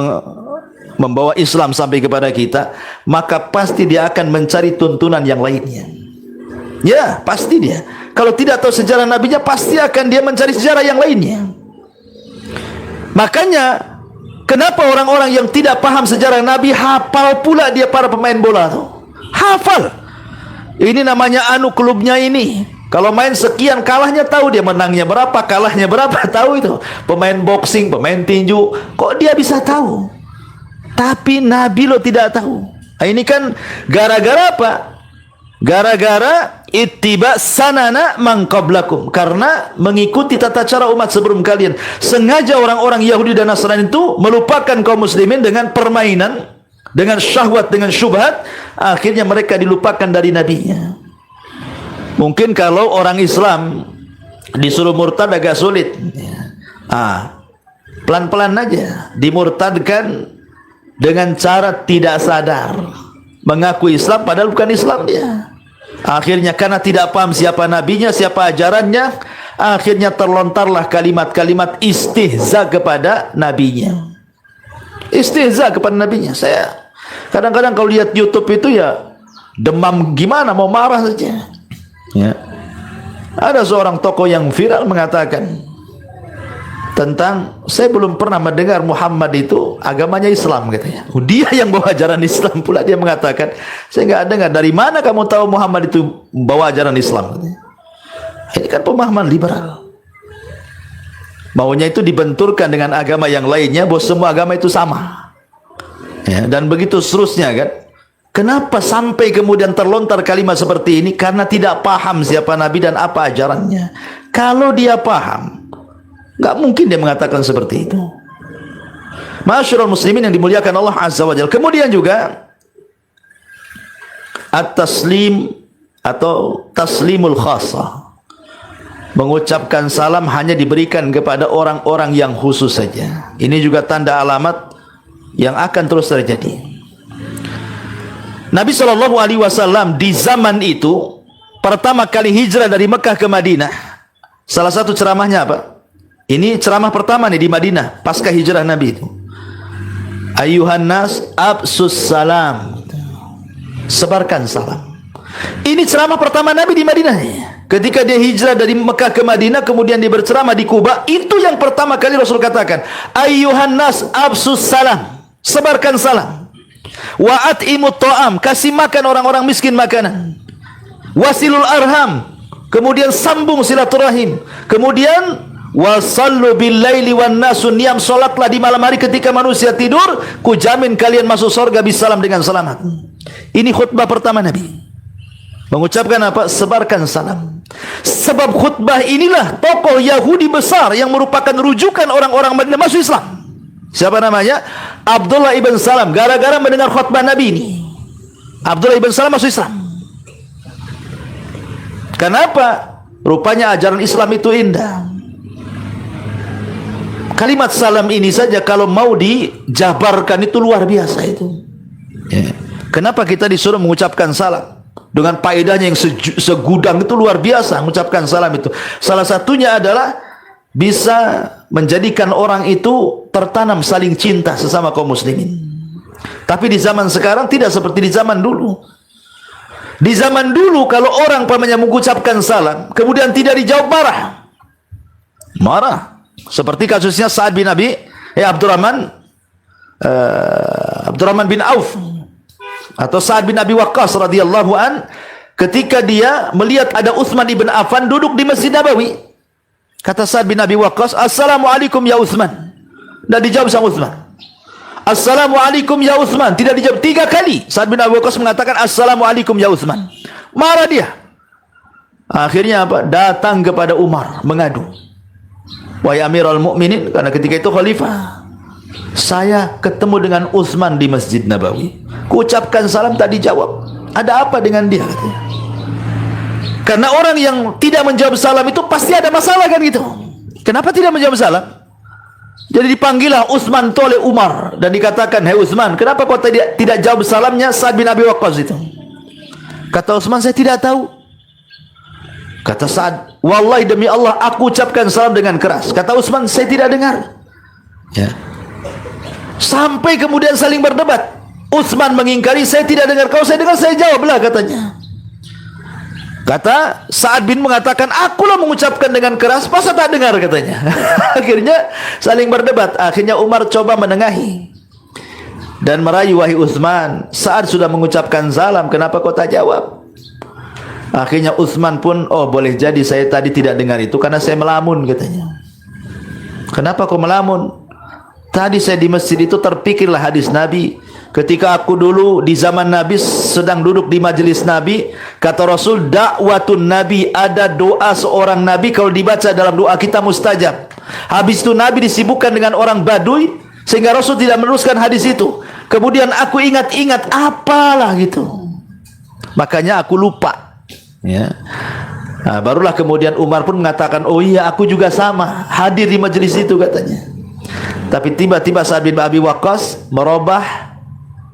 membawa Islam sampai kepada kita, maka pasti dia akan mencari tuntunan yang lainnya. Ya, pasti dia. Kalau tidak tahu sejarah nabinya, pasti akan dia mencari sejarah yang lainnya. Makanya kenapa orang-orang yang tidak paham sejarah Nabi hafal pula dia para pemain bola tuh. Hafal. Ini namanya anu klubnya ini. Kalau main sekian, kalahnya tahu dia, menangnya berapa, kalahnya berapa, tahu itu. Pemain boxing, pemain tinju, kok dia bisa tahu? Tapi Nabi lo tidak tahu. Nah, ini kan gara-gara apa? Gara-gara ittiba sanana man qablakum, karena mengikuti tata cara umat sebelum kalian. Sengaja orang-orang Yahudi dan Nasrani itu melupakan kaum muslimin dengan permainan, dengan syahwat, dengan syubhat. Akhirnya mereka dilupakan dari nabinya. Mungkin kalau orang Islam disuruh murtad agak sulit. Pelan-pelan aja dimurtadkan dengan cara tidak sadar, mengaku Islam padahal bukan Islam dia. Akhirnya karena tidak paham siapa nabinya, siapa ajarannya, akhirnya terlontarlah kalimat-kalimat istihza kepada nabinya. Istihza kepada nabinya. Saya kadang-kadang kalau lihat YouTube itu ya demam gimana, mau marah saja. Ya. Ada seorang tokoh yang viral mengatakan tentang, saya belum pernah mendengar Muhammad itu agamanya Islam katanya. Dia yang bawa ajaran Islam pula, dia mengatakan, saya nggak dengar. Dari mana kamu tahu Muhammad itu bawa ajaran Islam katanya. Ini kan pemahaman liberal. Maunya itu dibenturkan dengan agama yang lainnya, bahwa semua agama itu sama. Ya, dan begitu seterusnya kan. Kenapa sampai kemudian terlontar kalimat seperti ini? Karena tidak paham siapa Nabi dan apa ajarannya. Kalau dia paham, nggak mungkin dia mengatakan seperti itu. Masyarul muslimin yang dimuliakan Allah Azza wa Jalla. Kemudian juga at-taslim atau taslimul khassa, mengucapkan salam hanya diberikan kepada orang-orang yang khusus saja. Ini juga tanda alamat yang akan terus terjadi. Nabi SAW di zaman itu pertama kali hijrah dari Mekah ke Madinah. Salah satu ceramahnya apa? Ini ceramah pertama nih di Madinah pasca hijrah Nabi itu. Ayuhan nas absus salam. Sebarkan salam. Ini ceramah pertama Nabi di Madinah. Ketika dia hijrah dari Mekah ke Madinah, kemudian dia berceramah di Kuba, itu yang pertama kali Rasul katakan, ayyuhan nas absus salam, sebarkan salam. Wa at'imut ta'am, kasih makan orang-orang miskin makanan. Wasilul arham, kemudian sambung silaturahim. Kemudian wasallu bil laili wan nasun niyam, salatlah di malam hari ketika manusia tidur, ku jamin kalian masuk surga bisalam dengan selamat. Ini khutbah pertama Nabi. Mengucapkan apa? Sebarkan salam. Sebab khutbah inilah tokoh Yahudi besar yang merupakan rujukan orang-orang Madinah masuk Islam. Siapa namanya? Abdullah ibn Salam. Gara-gara mendengar khutbah Nabi ini, Abdullah ibn Salam masuk Islam. Kenapa? Rupanya ajaran Islam itu indah. Kalimat salam ini saja kalau mau dijabarkan itu luar biasa itu. Ya. Kenapa kita disuruh mengucapkan salam? Dengan faedahnya yang segudang itu luar biasa mengucapkan salam itu. Salah satunya adalah bisa menjadikan orang itu tertanam saling cinta sesama kaum muslimin. Tapi di zaman sekarang tidak seperti di zaman dulu. Di zaman dulu kalau orang mengucapkan salam kemudian tidak dijawab, marah. Seperti kasusnya Sa'ad bin Abdurrahman bin Auf atau Sa'ad bin Abi Waqqas radhiyallahu an, ketika dia melihat ada Utsman ibn Affan duduk di Masjid Nabawi, kata Sa'ad bin Abi Waqqas, "Assalamualaikum ya Utsman." Tidak dijawab sama Utsman. "Assalamualaikum ya Utsman." Tidak dijawab 3 kali. Sa'ad bin Abi Waqqas mengatakan, "Assalamualaikum ya Utsman." Marah dia. Akhirnya apa? Datang kepada Umar mengadu. "Wahai Amirul Mukminin," karena ketika itu khalifah, "saya ketemu dengan Utsman di Masjid Nabawi. Kuucapkan salam tak dijawab. Ada apa dengan dia?" katanya. Karena orang yang tidak menjawab salam itu pasti ada masalah kan gitu. Kenapa tidak menjawab salam? Jadi dipanggillah Utsman oleh Umar dan dikatakan, "Hei Utsman, kenapa kau tidak jawab salamnya Sa'ad bin Abi Waqqas itu?" Kata Utsman, "Saya tidak tahu." Kata Sa'ad, "Wallahi demi Allah aku ucapkan salam dengan keras." Kata Utsman, "Saya tidak dengar." Ya. Sampai kemudian saling berdebat. Utsman mengingkari, "Saya tidak dengar." "Kalau saya dengar saya jawablah," katanya. Kata Sa'ad bin mengatakan, "Akulah mengucapkan dengan keras, masa tak dengar?" katanya. Akhirnya saling berdebat. Akhirnya Umar coba menengahi dan merayu, "Wahai Utsman, Sa'ad sudah mengucapkan salam, kenapa kau tak jawab?" Akhirnya Utsman pun, "Oh boleh jadi saya tadi tidak dengar itu karena saya melamun," katanya. "Kenapa kau melamun?" "Tadi saya di masjid itu terpikirlah hadis Nabi. Ketika aku dulu di zaman Nabi sedang duduk di majelis Nabi, kata Rasul, dakwatun Nabi, ada doa seorang Nabi kalau dibaca dalam doa kita mustajab. Habis itu Nabi disibukkan dengan orang Baduy sehingga Rasul tidak meneruskan hadis itu. Kemudian aku ingat-ingat apalah gitu. Makanya aku lupa." Ya. Nah, barulah kemudian Umar pun mengatakan, "Oh iya, aku juga sama, hadir di majelis itu," katanya. Tapi tiba-tiba Sa'ad bin Abi Waqqas merubah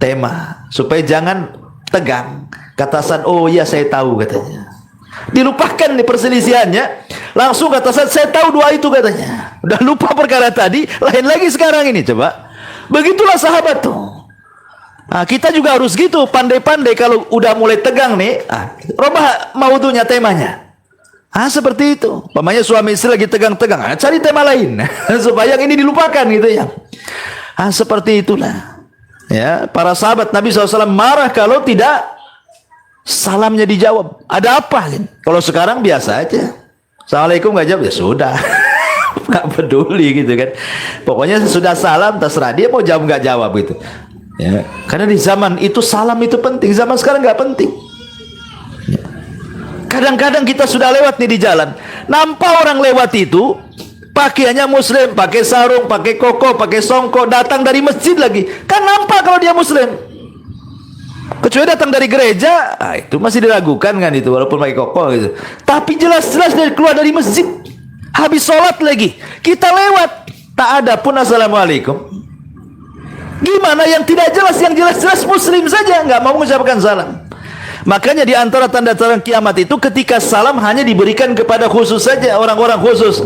tema supaya jangan tegang. Kata Sa'ad, "Oh iya saya tahu," katanya. Dilupakan nih perselisihannya. Langsung kata Sa'ad, "Saya tahu doa itu," katanya. Udah lupa perkara tadi, lain lagi sekarang ini. Coba. Begitulah sahabat tuh. Nah, kita juga harus gitu, pandai-pandai kalau udah mulai tegang nih, rubah maudunya, temanya. Seperti itu. Pamannya suami istri lagi tegang-tegang, cari tema lain supaya yang ini dilupakan gitu ya. Seperti itulah. Ya, para sahabat Nabi SAW marah kalau tidak salamnya dijawab. Ada apa? Kalau sekarang biasa aja. Assalamualaikum nggak jawab, ya sudah. Nggak peduli gitu kan. Pokoknya sudah salam, terserah dia mau jawab nggak jawab gitu. Ya, karena di zaman itu salam itu penting. Zaman sekarang nggak penting. Kadang-kadang kita sudah lewat nih di jalan, nampak orang lewat itu pakaiannya muslim, pakai sarung, pakai koko, pakai songkok, datang dari masjid lagi, kan nampak kalau dia muslim. Kecuali datang dari gereja, itu masih diragukan kan itu, walaupun pakai koko gitu. Tapi jelas-jelas dari keluar dari masjid, habis sholat lagi, kita lewat, tak ada pun assalamualaikum. Gimana yang tidak jelas, yang jelas-jelas muslim saja nggak mau mengucapkan salam. Makanya di antara tanda-tanda kiamat itu ketika salam hanya diberikan kepada khusus saja, orang-orang khusus.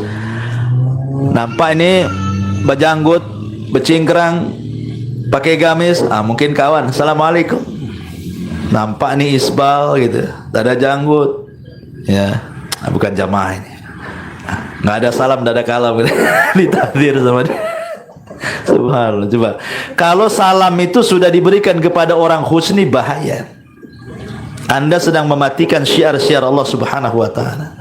Nampak ini berjanggut, bercingkrang, pakai gamis, mungkin kawan, assalamualaikum. nampak nih isbal gitu, tak ada janggut, ya, bukan jamaah ini, nggak ada salam, nggak ada kalam gitu. Ditakdir sama dia. Subhanallah. Coba kalau salam itu sudah diberikan kepada orang husni, bahaya. Anda sedang mematikan syiar-syiar Allah Subhanahu wa taala.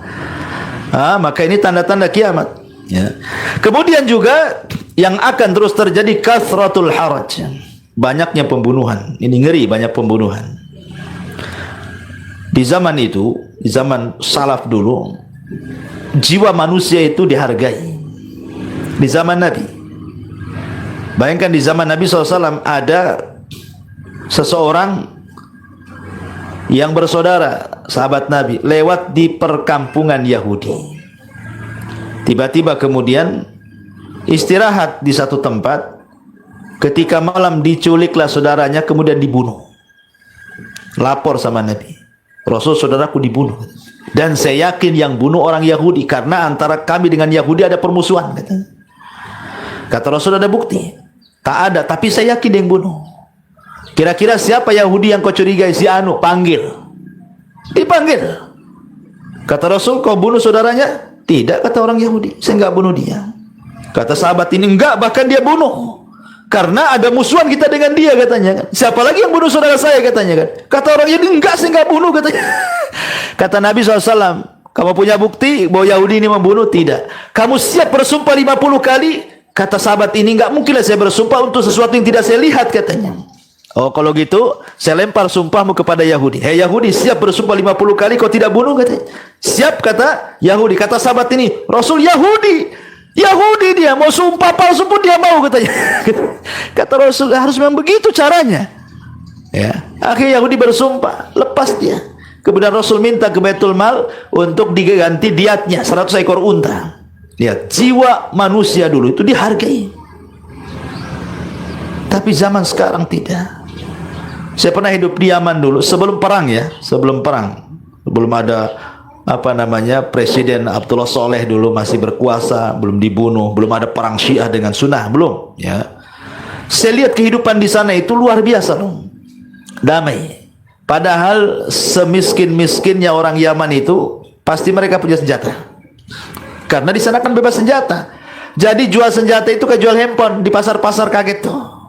Maka ini tanda-tanda kiamat, ya. Kemudian juga yang akan terus terjadi kasratul haraj, banyaknya pembunuhan. Ini ngeri, banyak pembunuhan. Di zaman itu, di zaman salaf dulu, jiwa manusia itu dihargai. Di zaman Nabi, bayangkan di zaman Nabi SAW ada seseorang yang bersaudara, sahabat Nabi, lewat di perkampungan Yahudi. Tiba-tiba kemudian istirahat di satu tempat, ketika malam diculiklah saudaranya, kemudian dibunuh. Lapor sama Nabi, Rasul, saudaraku dibunuh, dan saya yakin yang bunuh orang Yahudi, karena antara kami dengan Yahudi ada permusuhan. Kata Rasul, ada bukti? Tak ada, tapi saya yakin yang bunuh. Kira-kira siapa Yahudi yang kau curigai? Si Anu. Panggil. Dipanggil. Kata Rasul, kau bunuh saudaranya? Tidak, kata orang Yahudi, saya enggak bunuh dia. Kata sahabat ini, enggak, bahkan dia bunuh, karena ada musuhan kita dengan dia, katanya. Siapa lagi yang bunuh saudara saya, katanya kan. Kata orang Yahudi, enggak, saya enggak bunuh, katanya. Kata Nabi SAW, kamu punya bukti bahwa Yahudi ini membunuh? Tidak. Kamu siap bersumpah 50 kali? Kata sahabat ini, enggak mungkinlah saya bersumpah untuk sesuatu yang tidak saya lihat, katanya. Oh, kalau gitu saya lempar sumpahmu kepada Yahudi. Hei Yahudi, siap bersumpah 50 kali kau tidak bunuh, katanya. Siap, kata Yahudi. Kata sahabat ini, Rasul Yahudi dia mau sumpah palsu pun dia mau, katanya. Kata Rasul, harus memang begitu caranya, ya. Akhirnya Yahudi bersumpah, lepas dia. Kemudian Rasul minta ke Baitul Mal untuk diganti diatnya 100 ekor unta. Lihat, jiwa manusia dulu itu dihargai. Tapi zaman sekarang tidak. Saya pernah hidup di Yaman dulu, sebelum perang, ya, sebelum perang. Belum ada Presiden Abdullah Soleh dulu masih berkuasa, belum dibunuh, belum ada perang Syiah dengan Sunnah, belum, ya. Saya lihat kehidupan di sana itu luar biasa dong. Damai. Padahal semiskin-miskinnya orang Yaman itu pasti mereka punya senjata. Karena di sana kan bebas senjata. Jadi jual senjata itu kayak jual handphone di pasar-pasar kaget tuh.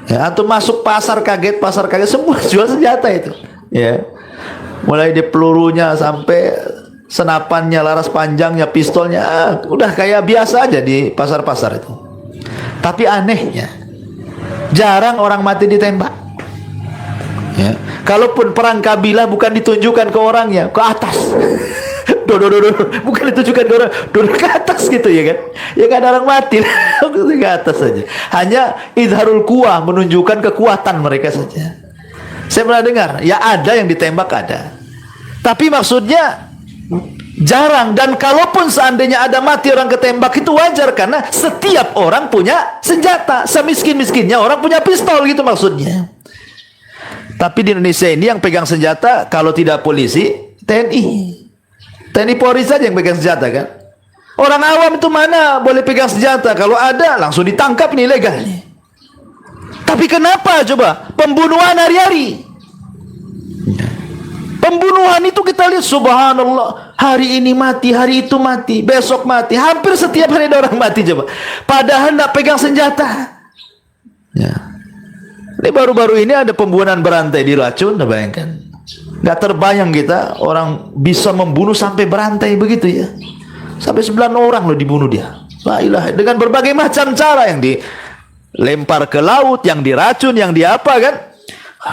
Ya, antum masuk pasar kaget semua jual senjata itu. Ya. Mulai di pelurunya sampai senapannya, laras panjangnya, pistolnya, udah kayak biasa aja di pasar-pasar itu. Tapi anehnya, jarang orang mati ditembak. Ya. Kalaupun perang kabilah bukan ditunjukkan ke orangnya, ke atas. Bukan ditujukan ke orang, ke atas gitu, ya kan? Ya nggak ada orang mati, ke atas saja. Hanya idharul quwah, menunjukkan kekuatan mereka saja. Saya pernah dengar, ya ada yang ditembak, ada. Tapi maksudnya jarang. Dan kalaupun seandainya ada mati orang ketembak, itu wajar, karena setiap orang punya senjata. Semiskin-miskinnya orang punya pistol, gitu maksudnya. Tapi di Indonesia ini yang pegang senjata, kalau tidak polisi, TNI. TNI Polri saja yang pegang senjata, kan. Orang awam itu mana boleh pegang senjata? Kalau ada langsung ditangkap, ini ilegal. Tapi kenapa coba pembunuhan hari-hari? Pembunuhan itu kita lihat, subhanallah, hari ini mati, hari itu mati, besok mati, hampir setiap hari ada orang mati, coba. Padahal tidak pegang senjata. Ya. Ini baru-baru ini ada pembunuhan berantai di Racun, bayangkan. Nggak terbayang kita orang bisa membunuh sampai berantai begitu, ya. Sampai 9 orang loh dibunuh dia. La ilaha, dengan berbagai macam cara, yang dilempar ke laut, yang diracun, yang diapa, kan.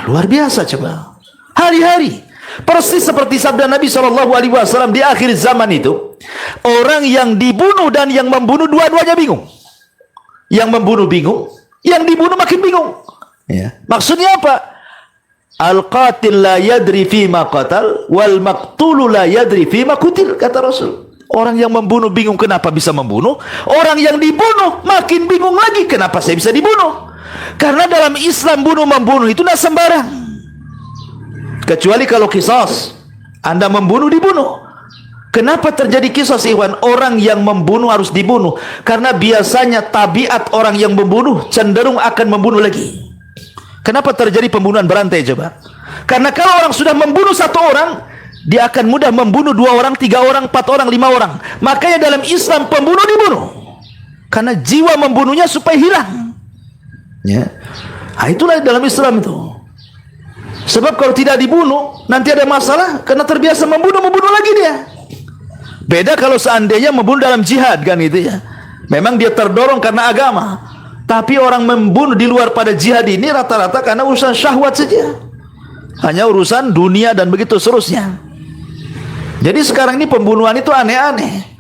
Luar biasa coba. Hari-hari. Persis seperti sabda Nabi SAW di akhir zaman itu, orang yang dibunuh dan yang membunuh dua-duanya bingung. Yang membunuh bingung, yang dibunuh makin bingung. Ya. Maksudnya apa? Al-qatil la yadri fima qatal, wal maqtulu la yadri fima qutil, kata Rasul. Orang yang membunuh bingung kenapa bisa membunuh, orang yang dibunuh makin bingung lagi kenapa saya bisa dibunuh. Karena dalam Islam bunuh-membunuh itu tidak sembarang. Kecuali kalau kisos, Anda membunuh dibunuh. Kenapa terjadi kisos, Ikhwan? Orang yang membunuh harus dibunuh karena biasanya tabiat orang yang membunuh cenderung akan membunuh lagi. Kenapa terjadi pembunuhan berantai, coba? Karena kalau orang sudah membunuh satu orang, dia akan mudah membunuh 2 orang, 3 orang, 4 orang, 5 orang. Makanya dalam Islam pembunuh dibunuh. Karena jiwa membunuhnya supaya hilang. Ya. Nah, itulah dalam Islam itu. Sebab kalau tidak dibunuh, nanti ada masalah karena terbiasa membunuh lagi dia. Beda kalau seandainya membunuh dalam jihad kan gitu ya. Memang dia terdorong karena agama. Tapi orang membunuh di luar pada jihad ini rata-rata karena urusan syahwat saja. Hanya urusan dunia dan begitu seterusnya. Jadi sekarang ini pembunuhan itu aneh-aneh.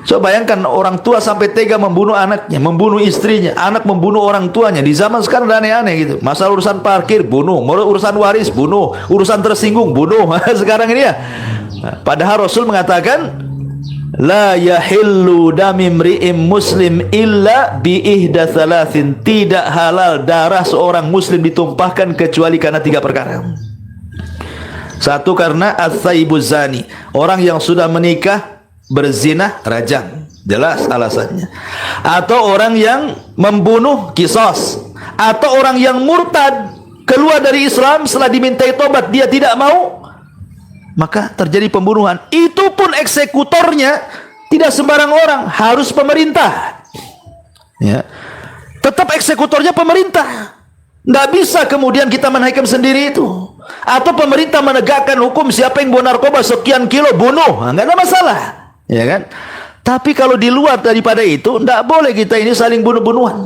Coba bayangkan orang tua sampai tega membunuh anaknya, membunuh istrinya, anak membunuh orang tuanya. Di zaman sekarang udah aneh-aneh gitu. Masalah urusan parkir bunuh, urusan waris bunuh, urusan tersinggung bunuh. Sekarang ini ya. Padahal Rasul mengatakan, la yahillu damimri'im muslim illa bi ihda thalathin. Tidak halal darah seorang muslim ditumpahkan kecuali karena 3 perkara. Satu, karena as-saibuz zani, orang yang sudah menikah berzina rajam, jelas alasannya. Atau orang yang membunuh kisos, atau orang yang murtad keluar dari Islam setelah dimintai tobat dia tidak mau, maka terjadi pembunuhan. Itu pun eksekutornya tidak sembarang orang, harus pemerintah. Ya. Tetap eksekutornya pemerintah. Tidak bisa kemudian kita menhakim sendiri itu. Atau pemerintah menegakkan hukum, siapa yang bawa narkoba sekian kilo bunuh, nggak ada masalah, ya kan? Tapi kalau di luar daripada itu, tidak boleh kita ini saling bunuh-bunuhan.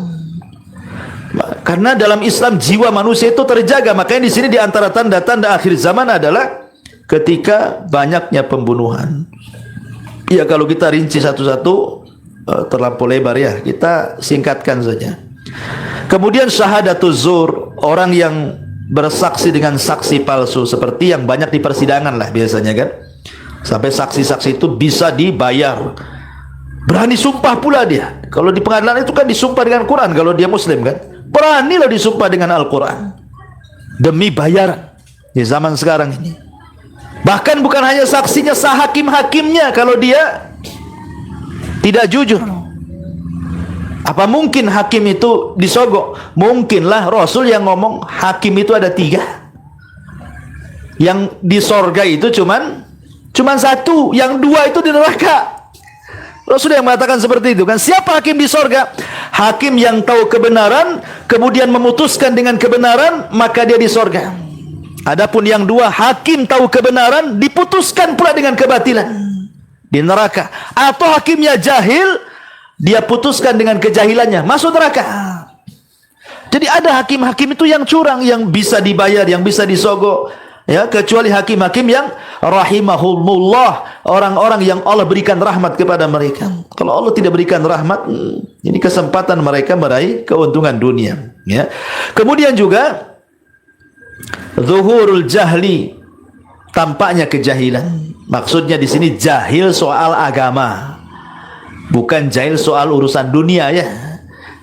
Karena dalam Islam jiwa manusia itu terjaga. Makanya di sini di antara tanda-tanda akhir zaman adalah ketika banyaknya pembunuhan. Ya kalau kita rinci satu-satu terlampau lebar ya, kita singkatkan saja. Kemudian syahadatuz zur, orang yang bersaksi dengan saksi palsu, seperti yang banyak di persidangan lah biasanya kan. Sampai saksi-saksi itu bisa dibayar. Berani sumpah pula dia. Kalau di pengadilan itu kan disumpah dengan Quran kalau dia muslim kan. Berani loh disumpah dengan Al-Quran. Demi bayaran. Di zaman sekarang ini. Bahkan bukan hanya saksinya, sahakim-hakimnya kalau dia tidak jujur. Apa mungkin hakim itu disogok? Mungkinlah. Rasul yang ngomong hakim itu ada 3. Yang di sorga itu cuman 1, yang 2 itu di neraka. Rasul yang mengatakan seperti itu kan. Siapa hakim di sorga? Hakim yang tahu kebenaran, kemudian memutuskan dengan kebenaran, maka dia di sorga. Adapun yang 2, hakim tahu kebenaran, diputuskan pula dengan kebatilan, di neraka. Atau hakimnya jahil, dia putuskan dengan kejahilannya, masuk neraka. Jadi ada hakim-hakim itu yang curang, yang bisa dibayar, yang bisa disogok, ya, kecuali hakim-hakim yang rahimahumullah, orang-orang yang Allah berikan rahmat kepada mereka. Kalau Allah tidak berikan rahmat, ini kesempatan mereka meraih keuntungan dunia, ya. Kemudian juga zuhurul jahli, tampaknya kejahilan. Maksudnya di sini jahil soal agama, bukan jahil soal urusan dunia ya.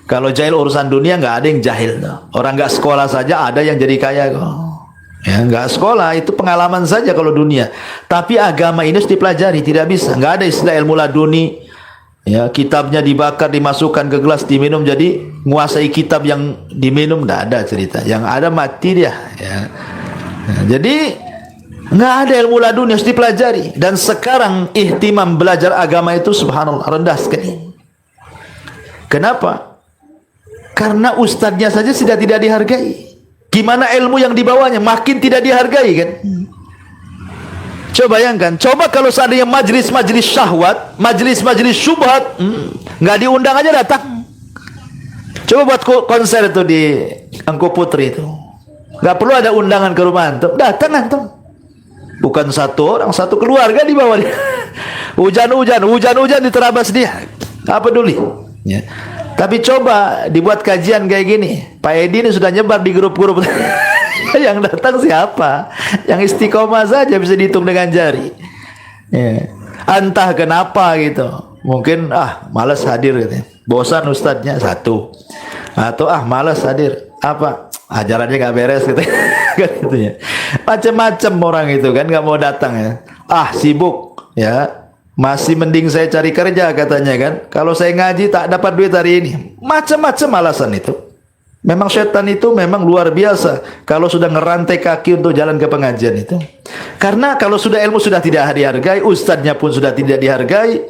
Kalau jahil urusan dunia nggak ada yang jahil. Orang nggak sekolah saja ada yang jadi kaya kok. Ya, nggak sekolah itu pengalaman saja kalau dunia. Tapi agama ini harus dipelajari, tidak bisa. Nggak ada istilah ilmu laduni. Ya, kitabnya dibakar, dimasukkan ke gelas, diminum, jadi menguasai kitab yang diminum, nggak ada cerita. Yang ada mati dia. Ya. Nah, jadi nggak ada ilmu laduni, harus dipelajari. Dan sekarang ihtimam belajar agama itu subhanallah rendah sekali. Kenapa? Karena ustadznya saja sudah tidak dihargai. Gimana ilmu yang dibawanya? Makin tidak dihargai kan? Coba bayangkan, coba kalau seandainya majlis-majlis syahwat, majlis-majlis syubhat, nggak diundang aja datang. Coba buat konser itu di Angko Putri itu, nggak perlu ada undangan ke rumah antum, datang antum. Bukan satu orang, satu keluarga di bawah dia. Hujan-hujan diterabas dia, nggak peduli. Ya. Tapi coba dibuat kajian kayak gini, Pak Edi ini sudah nyebar di grup-grup. Yang datang siapa? Yang istiqomah saja bisa dihitung dengan jari. Ya. Entah kenapa gitu. Mungkin malas hadir gitu. Bosan ustadznya satu. Atau malas hadir. Apa? Ajarannya gak beres gitu. Gitu ya. Macam-macam orang itu kan gak mau datang ya. Sibuk ya. Masih mending saya cari kerja katanya kan. Kalau saya ngaji tak dapat duit hari ini. Macam-macam alasan itu. Memang setan itu memang luar biasa kalau sudah ngerantai kaki untuk jalan ke pengajian itu. Karena kalau sudah ilmu sudah tidak dihargai, ustadznya pun sudah tidak dihargai,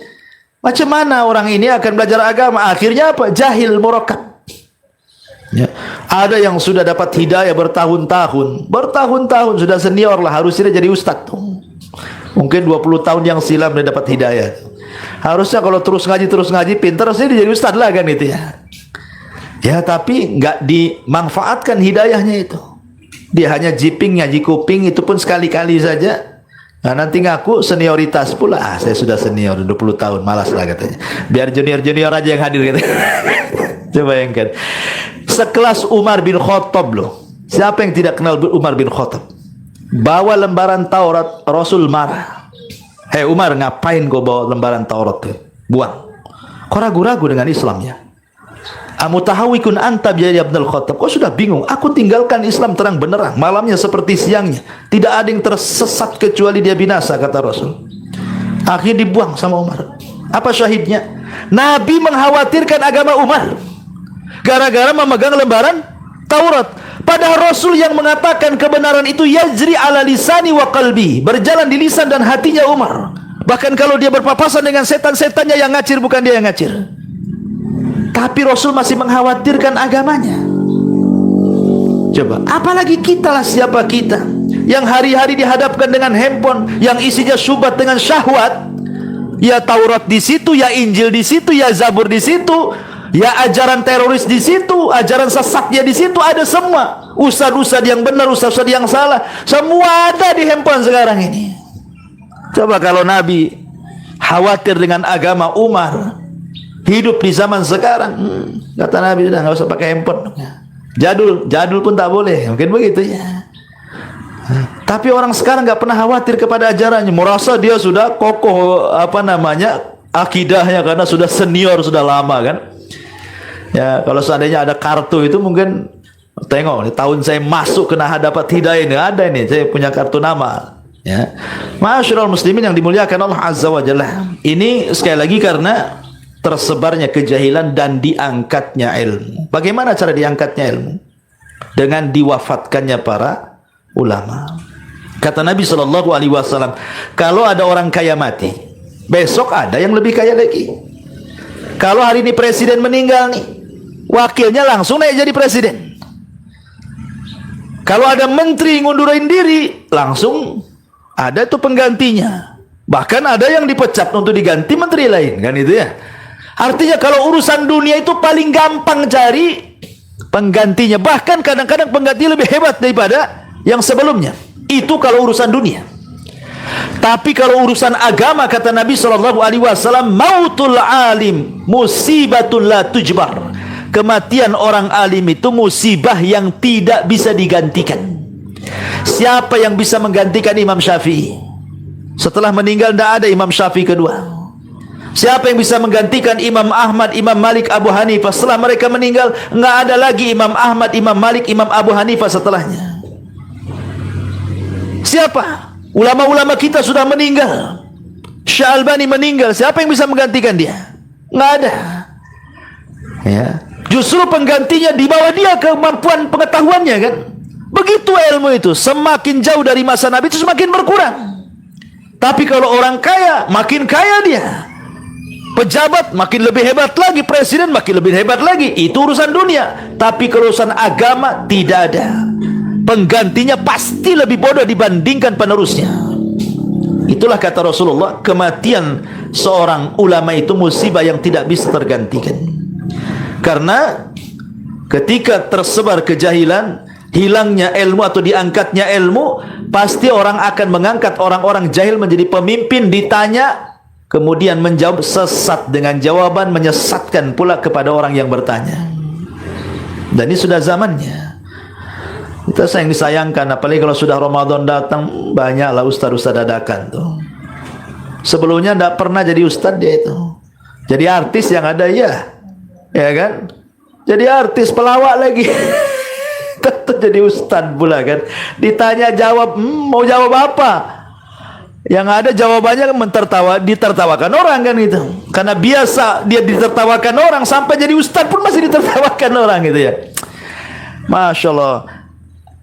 macam mana orang ini akan belajar agama? Akhirnya apa? Jahil murakkab. Ya. Ada yang sudah dapat hidayah bertahun-tahun sudah senior lah, harusnya jadi ustadz tuh. Mungkin 20 tahun yang silam dia dapat hidayah. Harusnya kalau terus ngaji pintar, harusnya dia jadi ustadz lah kan itu ya. Ya tapi nggak dimanfaatkan hidayahnya itu. Dia hanya jiping, ngaji kuping, itu pun sekali-kali saja. Nah nanti ngaku senioritas pula. Saya sudah senior 20 tahun, malas lah katanya. Biar junior-junior aja yang hadir katanya. Coba bayangkan. Sekelas Umar bin Khattab loh. Siapa yang tidak kenal Umar bin Khattab? Bawa lembaran Taurat, Rasul marah. Hei Umar, ngapain kau bawa lembaran Taurat tuh? Buang. Kau ragu-ragu dengan Islamnya? Amutahawikun anta bi Ibnul Khattab. Kau sudah bingung? Aku tinggalkan Islam terang benderang, malamnya seperti siangnya. Tidak ada yang tersesat kecuali dia binasa, kata Rasul. Akhirnya dibuang sama Umar. Apa syahidnya? Nabi mengkhawatirkan agama Umar gara-gara memegang lembaran Taurat. Padahal Rasul yang mengatakan kebenaran itu yajri ala lisani wa qalbi, berjalan di lisan dan hatinya Umar. Bahkan kalau dia berpapasan dengan setan-setannya yang ngacir, bukan dia yang ngacir. Tapi Rasul masih mengkhawatirkan agamanya. Coba, apalagi kita lah, siapa kita yang hari-hari dihadapkan dengan handphone yang isinya syubhat dengan syahwat. Ya Taurat di situ, ya Injil di situ, ya Zabur di situ, ya ajaran teroris di situ, ajaran sesatnya di situ, ada semua. Ustaz-ustaz yang benar, ustaz-ustaz yang salah, semua ada di handphone sekarang ini. Coba kalau Nabi khawatir dengan agama Umar, hidup di zaman sekarang, kata Nabi sudah nggak usah pakai handphone. Jadul pun tak boleh, mungkin begitu ya. Tapi orang sekarang nggak pernah khawatir kepada ajarannya, merasa dia sudah kokoh akidahnya karena sudah senior, sudah lama kan. Ya kalau seandainya ada kartu itu mungkin tengok tahun saya masuk kena dapat hidayah ini, ada ini saya punya kartu nama. Ya, Ma'asyiral muslimin yang dimuliakan Allah Azza wa Jalla. Ini sekali lagi karena tersebarnya kejahilan dan diangkatnya ilmu. Bagaimana cara diangkatnya ilmu? Dengan diwafatkannya para ulama. Kata Nabi SAW, kalau ada orang kaya mati, besok ada yang lebih kaya lagi. Kalau hari ini presiden meninggal nih, wakilnya langsung naik jadi presiden. Kalau ada menteri ngundurin diri, langsung ada tuh penggantinya. Bahkan ada yang dipecat untuk diganti menteri lain, kan itu ya. Artinya kalau urusan dunia itu paling gampang cari penggantinya. Bahkan kadang-kadang pengganti lebih hebat daripada yang sebelumnya. Itu kalau urusan dunia. Tapi kalau urusan agama, kata Nabi SAW, mautul alim musibatun la tujbar. Kematian orang alim itu musibah yang tidak bisa digantikan. Siapa yang bisa menggantikan Imam Syafi'i? Setelah meninggal tidak ada Imam Syafi'i kedua. Siapa yang bisa menggantikan Imam Ahmad, Imam Malik, Abu Hanifah? Setelah mereka meninggal, nggak ada lagi Imam Ahmad, Imam Malik, Imam Abu Hanifah setelahnya. Siapa? Ulama-ulama kita sudah meninggal. Syalbani meninggal. Siapa yang bisa menggantikan dia? Nggak ada. Ya. Justru penggantinya di bawah dia kemampuan pengetahuannya kan. Begitu ilmu itu. Semakin jauh dari masa Nabi itu semakin berkurang. Tapi kalau orang kaya, makin kaya dia. Pejabat makin lebih hebat lagi, presiden makin lebih hebat lagi. Itu urusan dunia. Tapi kalau urusan agama tidak ada. Penggantinya pasti lebih bodoh dibandingkan penerusnya. Itulah kata Rasulullah, kematian seorang ulama itu musibah yang tidak bisa tergantikan. Karena ketika tersebar kejahilan, hilangnya ilmu atau diangkatnya ilmu, pasti orang akan mengangkat orang-orang jahil menjadi pemimpin, ditanya kemudian menjawab sesat dengan jawaban menyesatkan pula kepada orang yang bertanya. Dan ini sudah zamannya. Itu yang disayangkan, apalagi kalau sudah Ramadan datang, banyaklah ustaz-ustaz dadakan tuh. Sebelumnya tidak pernah jadi ustaz dia itu. Jadi artis yang ada ya kan? Jadi artis pelawak lagi. Tetap jadi ustaz pula kan. Ditanya jawab, mau jawab apa? Yang ada jawabannya ditertawakan orang kan gitu. Karena biasa dia ditertawakan orang, sampai jadi ustaz pun masih ditertawakan orang gitu ya. Masya Allah.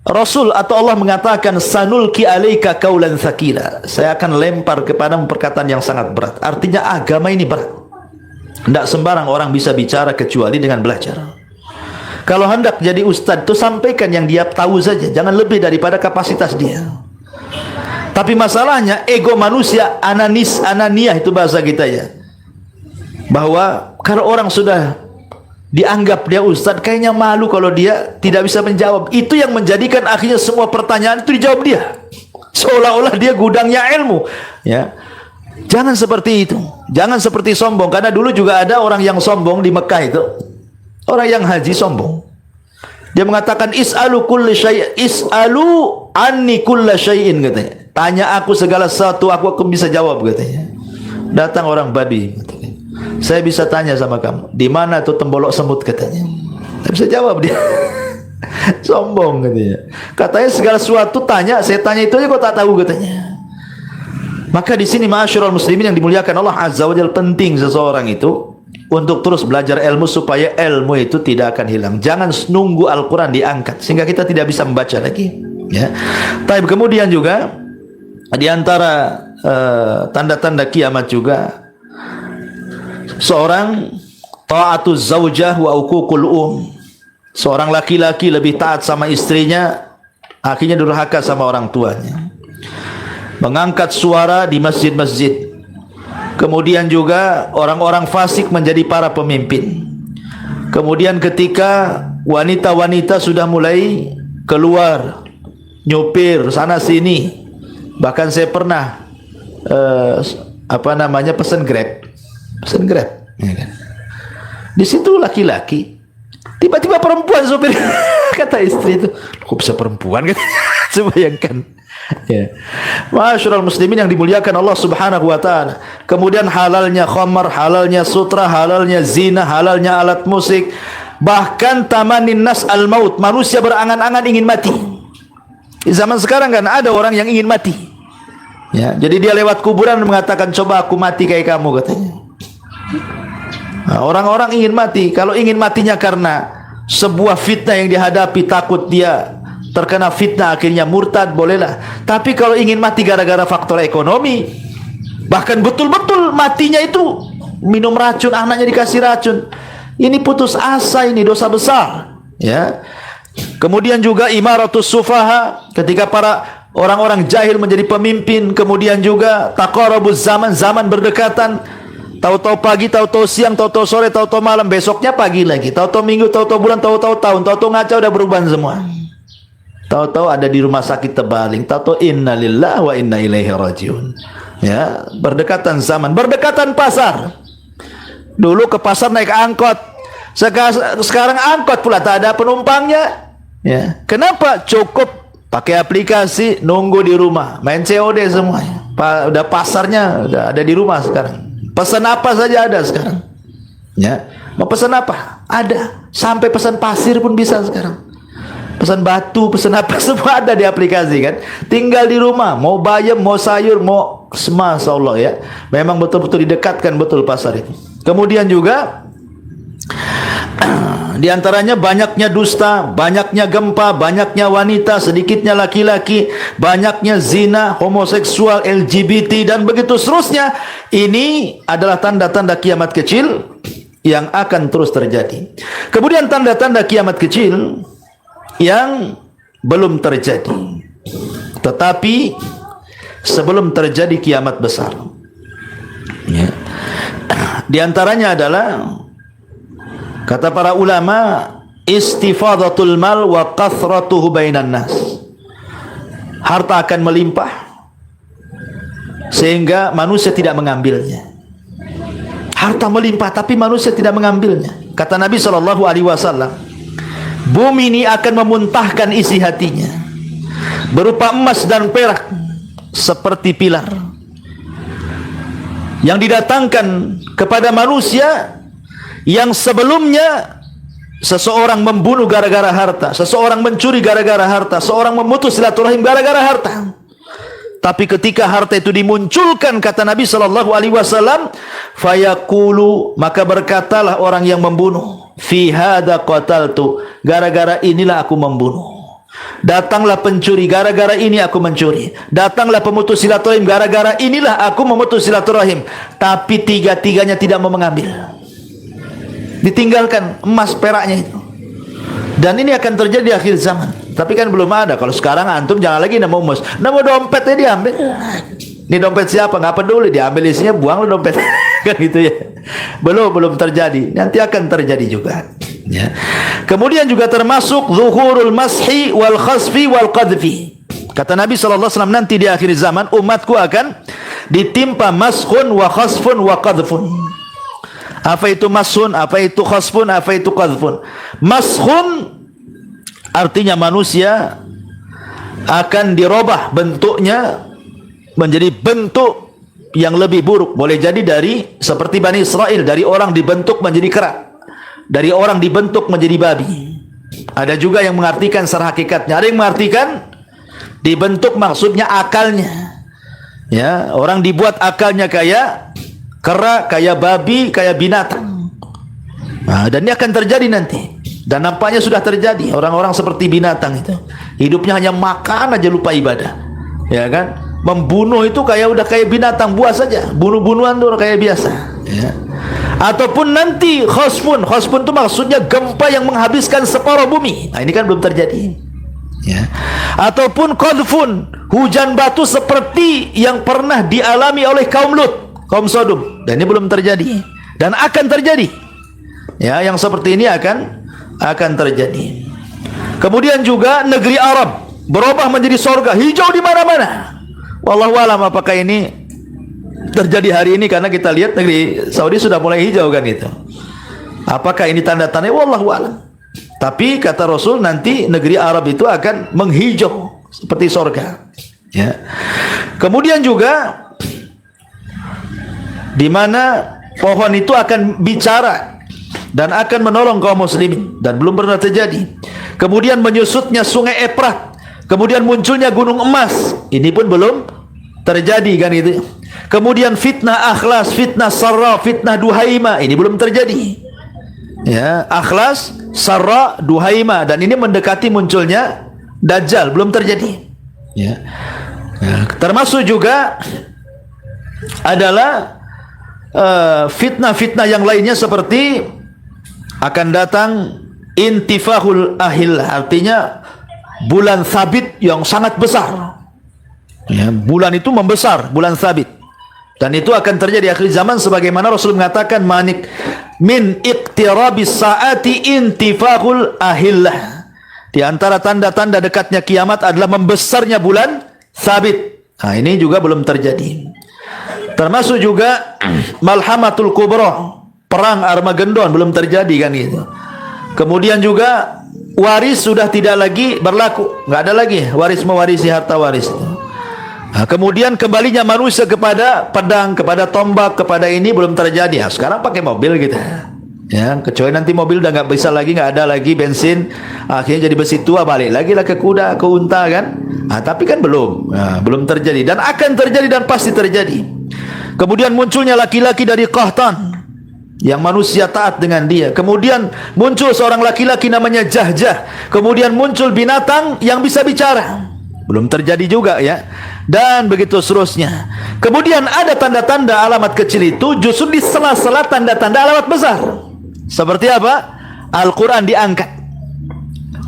Rasul atau Allah mengatakan, sanulki alaika kaulan thaqila. Saya akan lempar kepadamu perkataan yang sangat berat. Artinya agama ini berat. Tidak sembarang orang bisa bicara kecuali dengan belajar. Kalau hendak jadi ustadz itu sampaikan yang dia tahu saja, jangan lebih daripada kapasitas dia. Tapi masalahnya ego manusia, ananiah itu bahasa kita ya. Bahwa kalau orang sudah dianggap dia ustadz, kayaknya malu kalau dia tidak bisa menjawab. Itu yang menjadikan akhirnya semua pertanyaan itu dijawab dia, seolah-olah dia gudangnya ilmu ya. Jangan seperti itu, jangan seperti sombong. Karena dulu juga ada orang yang sombong di Mekah itu, orang yang haji sombong. Dia mengatakan, is'alu kulli syai', is'alu anni kulla syai'in, katanya. Tanya aku segala sesuatu, aku akan bisa jawab, katanya. Datang orang Badui, katanya. Saya bisa tanya sama kamu, di mana tuh tembolok semut, katanya. Tidak bisa jawab dia. Sombong, katanya. Katanya segala sesuatu tanya, saya tanya itu aja kok tak tahu, katanya. Maka di sini ma'asyiral muslimin yang dimuliakan Allah Azza wa Jalla, penting seseorang itu untuk terus belajar ilmu supaya ilmu itu tidak akan hilang. Jangan nunggu Al-Quran diangkat sehingga kita tidak bisa membaca lagi ya. Tapi kemudian juga di antara tanda-tanda kiamat juga seorang ta'atuz zaujah wa uququl seorang laki-laki lebih taat sama istrinya, akhirnya durhaka sama orang tuanya, mengangkat suara di masjid-masjid. Kemudian juga orang-orang fasik menjadi para pemimpin. Kemudian ketika wanita-wanita sudah mulai keluar nyopir sana sini, bahkan saya pernah pesan Grab, ya kan? Di situ laki-laki, tiba-tiba perempuan sopir. Kata istri itu, kok bisa perempuan kan? Bayangkan ya. Ma'asyiral muslimin yang dimuliakan Allah Subhanahu wa taala. Kemudian halalnya khamar, halalnya sutra, halalnya zina, halalnya alat musik. Bahkan tamanin nas al maut, manusia berangan-angan ingin mati. Di zaman sekarang kan ada orang yang ingin mati. Ya, jadi dia lewat kuburan mengatakan, coba aku mati kayak kamu, katanya. Nah, orang-orang ingin mati. Kalau ingin matinya karena sebuah fitnah yang dihadapi, takut dia terkena fitnah akhirnya murtad, bolehlah. Tapi kalau ingin mati gara-gara faktor ekonomi, bahkan betul-betul matinya itu minum racun, anaknya dikasih racun, ini putus asa, ini dosa besar ya. Kemudian juga imaratus sufaha, ketika para orang-orang jahil menjadi pemimpin. Kemudian juga taqarabuz zaman, zaman berdekatan, tahu-tahu pagi, tahu-tahu siang, tahu-tahu sore, tahu-tahu malam, besoknya pagi lagi, tahu-tahu minggu, tahu-tahu bulan, tahu-tahu tahun, tahu-tahu ngaca udah berubah semua. Tahu-tahu ada di rumah sakit terbaling, tahu-tahu inna lillahi wa inna ilaihi rajiun. Ya, berdekatan zaman, berdekatan pasar. Dulu ke pasar naik angkot, sekarang angkot pula tak ada penumpangnya. Ya, kenapa? Cukup pakai aplikasi, nunggu di rumah, main COD semuanya. Udah pasarnya udah ada di rumah sekarang. Pesan apa saja ada sekarang. Ya, mau pesan apa? Ada. Sampai pesan pasir pun bisa sekarang. Pesan batu, pesan apa, semua ada di aplikasi kan. Tinggal di rumah, mau bayam, mau sayur, mau Masya Allah ya. Memang betul-betul didekatkan betul pasar itu. Kemudian juga di antaranya banyaknya dusta, banyaknya gempa, banyaknya wanita, sedikitnya laki-laki, banyaknya zina, homoseksual, LGBT dan begitu seterusnya. Ini adalah tanda-tanda kiamat kecil yang akan terus terjadi. Kemudian tanda-tanda kiamat kecil yang belum terjadi, tetapi sebelum terjadi kiamat besar ya. Di antaranya adalah kata para ulama, istifadatul mal wa kathratuhu bainan nas. Harta akan melimpah sehingga manusia tidak mengambilnya. Harta melimpah tapi manusia tidak mengambilnya. Kata Nabi SAW, bumi ini akan memuntahkan isi hatinya berupa emas dan perak seperti pilar yang didatangkan kepada manusia, yang sebelumnya seseorang membunuh gara-gara harta, seseorang mencuri gara-gara harta, seorang memutus silaturahim gara-gara harta. Tapi ketika harta itu dimunculkan, kata Nabi SAW, fayaqulu, maka berkatalah orang yang membunuh, fi hadza qataltu, gara-gara inilah aku membunuh. Datanglah pencuri, gara-gara ini aku mencuri. Datanglah pemutus silaturahim, gara-gara inilah aku memutus silaturahim. Tapi tiga-tiganya tidak mau mengambil. Ditinggalkan emas peraknya itu. Dan ini akan terjadi di akhir zaman. Tapi kan belum ada. Kalau sekarang antum jangan lagi nemu emas, nemu dompetnya diambil. Ini dompet siapa? Nggak peduli, diambil isinya, buang lo dompet. Kan gitu ya. Belum terjadi. Nanti akan terjadi juga. Ya. Kemudian juga termasuk zuhurul mashi wal khasfi wal qadfi. Kata Nabi SAW, nanti di akhir zaman umatku akan ditimpa mashun wa khasfun wa qadfun. Apa itu mashun, apa itu khasfun, apa itu qadfun? Mashun artinya manusia akan dirubah bentuknya menjadi bentuk yang lebih buruk. Boleh jadi dari seperti Bani Israel, dari orang dibentuk menjadi kera, dari orang dibentuk menjadi babi. Ada juga yang mengartikan secara hakikatnya. Ada yang mengartikan dibentuk maksudnya akalnya. Ya, orang dibuat akalnya kayak kera, kayak babi, kayak binatang. Nah, dan ini akan terjadi nanti. Dan nampaknya sudah terjadi. Orang-orang seperti binatang itu, hidupnya hanya makan aja, lupa ibadah. Ya kan? Membunuh itu udah kayak binatang buas saja. Bunuh-bunuhan tuh kayak biasa. Ya. Ataupun nanti khosfun itu maksudnya gempa yang menghabiskan separuh bumi. Nah, ini kan belum terjadi. Ya. Ataupun qadfun, hujan batu seperti yang pernah dialami oleh kaum Lut, kaum Sodom. Dan ini belum terjadi. Dan akan terjadi. Ya, yang seperti ini akan terjadi. Kemudian juga negeri Arab berubah menjadi surga, hijau di mana-mana. Wallahu alam apakah ini terjadi hari ini, karena kita lihat negeri Saudi sudah mulai hijau kan itu. Apakah ini tanda-tanda? Wallahu alam. Tapi kata Rasul nanti negeri Arab itu akan menghijau seperti surga. Ya. Kemudian juga di mana pohon itu akan bicara dan akan menolong kaum muslimin, dan belum pernah terjadi. Kemudian menyusutnya sungai Efrat, kemudian munculnya gunung emas, ini pun belum terjadi kan itu. Kemudian fitnah Akhlas, fitnah Sarra, fitnah Duhaima, ini belum terjadi. Ya, Akhlas, Sarra, Duhaima, dan ini mendekati munculnya Dajjal, belum terjadi. Ya. Ya, termasuk juga adalah fitnah-fitnah yang lainnya seperti akan datang intifahul ahil, artinya bulan sabit yang sangat besar. Ya, bulan itu membesar, bulan sabit. Dan itu akan terjadi akhir zaman, sebagaimana Rasul mengatakan manik min iqtirabis saati intifahul ahillah. Di antara tanda-tanda dekatnya kiamat adalah membesarnya bulan sabit. Nah, ini juga belum terjadi. Termasuk juga malhamatul kubra, perang Armageddon, belum terjadi kan itu. Kemudian juga waris sudah tidak lagi berlaku, nggak ada lagi waris mewarisi harta waris. Nah, kemudian kembalinya manusia kepada pedang, kepada tombak, kepada ini belum terjadi. Nah, sekarang pakai mobil gitu. Ya, kecuali nanti mobil udah nggak bisa lagi, nggak ada lagi bensin, akhirnya jadi besi tua, balik lagi lah ke kuda, ke unta kan. Nah, tapi kan belum terjadi, dan akan terjadi dan pasti terjadi. Kemudian munculnya laki-laki dari Qahtan yang manusia taat dengan dia. Kemudian muncul seorang laki-laki namanya Jahjah. Kemudian muncul binatang yang bisa bicara. Belum terjadi juga ya. Dan begitu seterusnya. Kemudian ada tanda-tanda alamat kecil itu justru di sela-sela tanda-tanda alamat besar. Seperti apa? Al-Quran diangkat.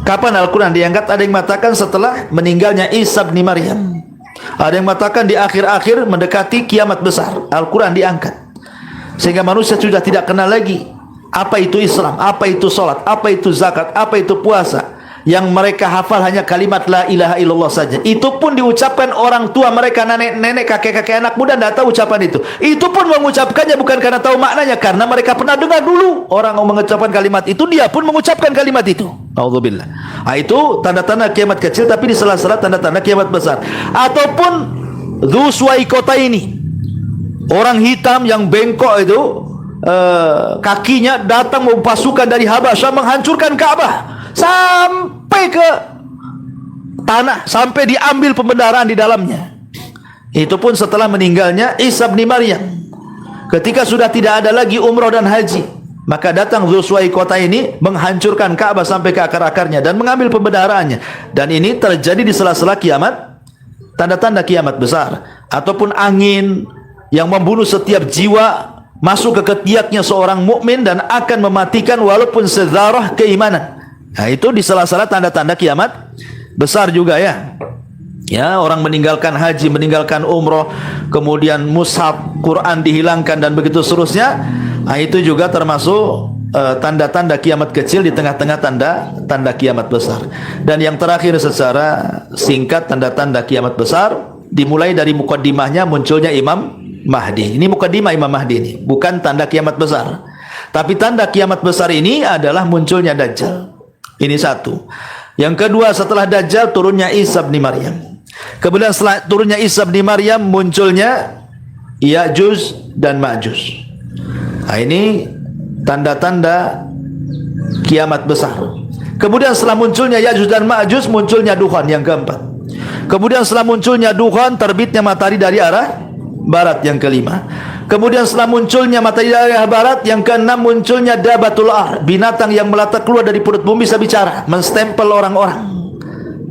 Kapan Al-Quran diangkat? Ada yang mengatakan setelah meninggalnya Isa bin Maryam. Ada yang mengatakan di akhir-akhir mendekati kiamat besar, Al-Quran diangkat. Sehingga manusia sudah tidak kenal lagi apa itu Islam, apa itu salat, apa itu zakat, apa itu puasa. Yang mereka hafal hanya kalimat la ilaha illallah saja. Itu pun diucapkan orang tua mereka, nenek-nenek, kakek-kakek, anak muda tidak tahu ucapan itu. Itu pun mengucapkannya bukan karena tahu maknanya, karena mereka pernah dengar dulu orang mengucapkan kalimat itu, dia pun mengucapkan kalimat itu. Auzubillah. Nah, itu tanda-tanda kiamat kecil, tapi di sela-sela tanda-tanda kiamat besar. Ataupun Dzuswai kota ini, orang hitam yang bengkok itu, kakinya datang membawa pasukan dari Habasyah menghancurkan Ka'bah sampai ke tanah, sampai diambil pembenaran di dalamnya. Itu pun setelah meninggalnya Isa bin Maryam. Ketika sudah tidak ada lagi umrah dan haji, Maka datang Dzulsuwaikota ini menghancurkan Ka'bah sampai ke akar-akarnya dan mengambil pembendaharaannya. Dan ini terjadi di sela-sela kiamat, tanda-tanda kiamat besar. Ataupun angin yang membunuh setiap jiwa masuk ke ketiaknya seorang mukmin dan akan mematikan walaupun sedzarah keimanan. Nah, itu di sela-sela tanda-tanda kiamat besar juga ya. Ya, orang meninggalkan haji, meninggalkan umroh, kemudian mushaf, Quran dihilangkan dan begitu seterusnya. Nah, itu juga termasuk tanda-tanda kiamat kecil di tengah-tengah tanda kiamat besar. Dan yang terakhir secara singkat tanda-tanda kiamat besar dimulai dari mukaddimahnya munculnya Imam Mahdi. Ini mukaddimah Imam Mahdi ini, bukan tanda kiamat besar. Tapi tanda kiamat besar ini adalah munculnya Dajjal. Ini satu. Yang kedua, setelah Dajjal turunnya Isa bin Maryam. Kemudian setelah turunnya Isa bin Maryam munculnya Ya'juj dan Ma'juj. Nah, ini tanda-tanda kiamat besar. Kemudian setelah munculnya Ya'juj dan Ma'juj munculnya dukhan yang keempat. Kemudian setelah munculnya dukhan terbitnya matahari dari arah barat yang kelima. Kemudian setelah munculnya matahari dari arah barat yang keenam munculnya Dabatul Ar, binatang yang melata keluar dari perut bumi bisa bicara, menstempel orang-orang.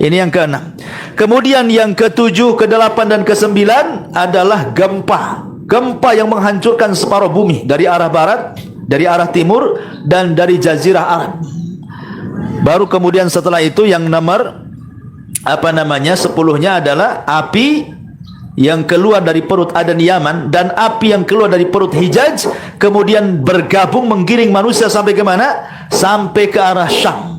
Ini yang keenam. Kemudian yang ketujuh, kedelapan dan kesembilan adalah gempa. Gempa yang menghancurkan separuh bumi dari arah barat, dari arah timur dan dari jazirah Arab. Baru kemudian setelah itu yang nomor 10-nya adalah api yang keluar dari perut Aden Yaman dan api yang keluar dari perut Hijaz, kemudian bergabung menggiring manusia sampai ke mana? Sampai ke arah Syam.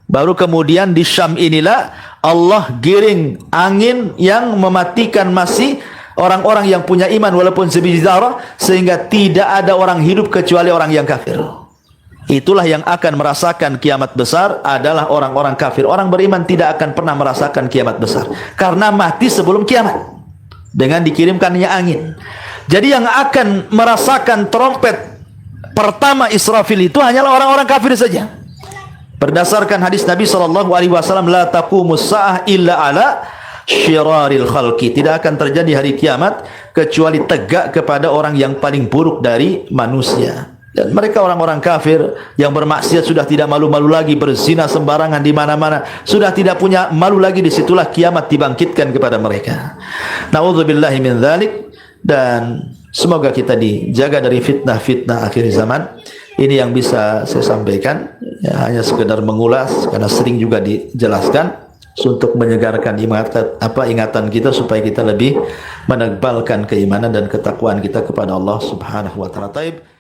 Baru kemudian di Syam inilah Allah giring angin yang mematikan masih orang-orang yang punya iman walaupun sebiji zarah, sehingga tidak ada orang hidup kecuali orang yang kafir. Itulah yang akan merasakan kiamat besar adalah orang-orang kafir. Orang beriman tidak akan pernah merasakan kiamat besar karena mati sebelum kiamat dengan dikirimkannya angin. Jadi yang akan merasakan trompet pertama Israfil itu hanyalah orang-orang kafir saja. Berdasarkan hadis Nabi SAW, la taqumus sa'ah illa ala syiraril khalqi. Tidak akan terjadi hari kiamat kecuali tegak kepada orang yang paling buruk dari manusia. Dan mereka orang-orang kafir yang bermaksiat sudah tidak malu-malu lagi, berzina sembarangan di mana-mana, sudah tidak punya malu lagi. Disitulah kiamat dibangkitkan kepada mereka. Na'udzubillahi min dzalik. Dan semoga kita dijaga dari fitnah-fitnah akhir zaman. Ini yang bisa saya sampaikan, ya, hanya sekedar mengulas karena sering juga dijelaskan untuk menyegarkan ingatan kita supaya kita lebih menebalkan keimanan dan ketakwaan kita kepada Allah Subhanahu wa taala.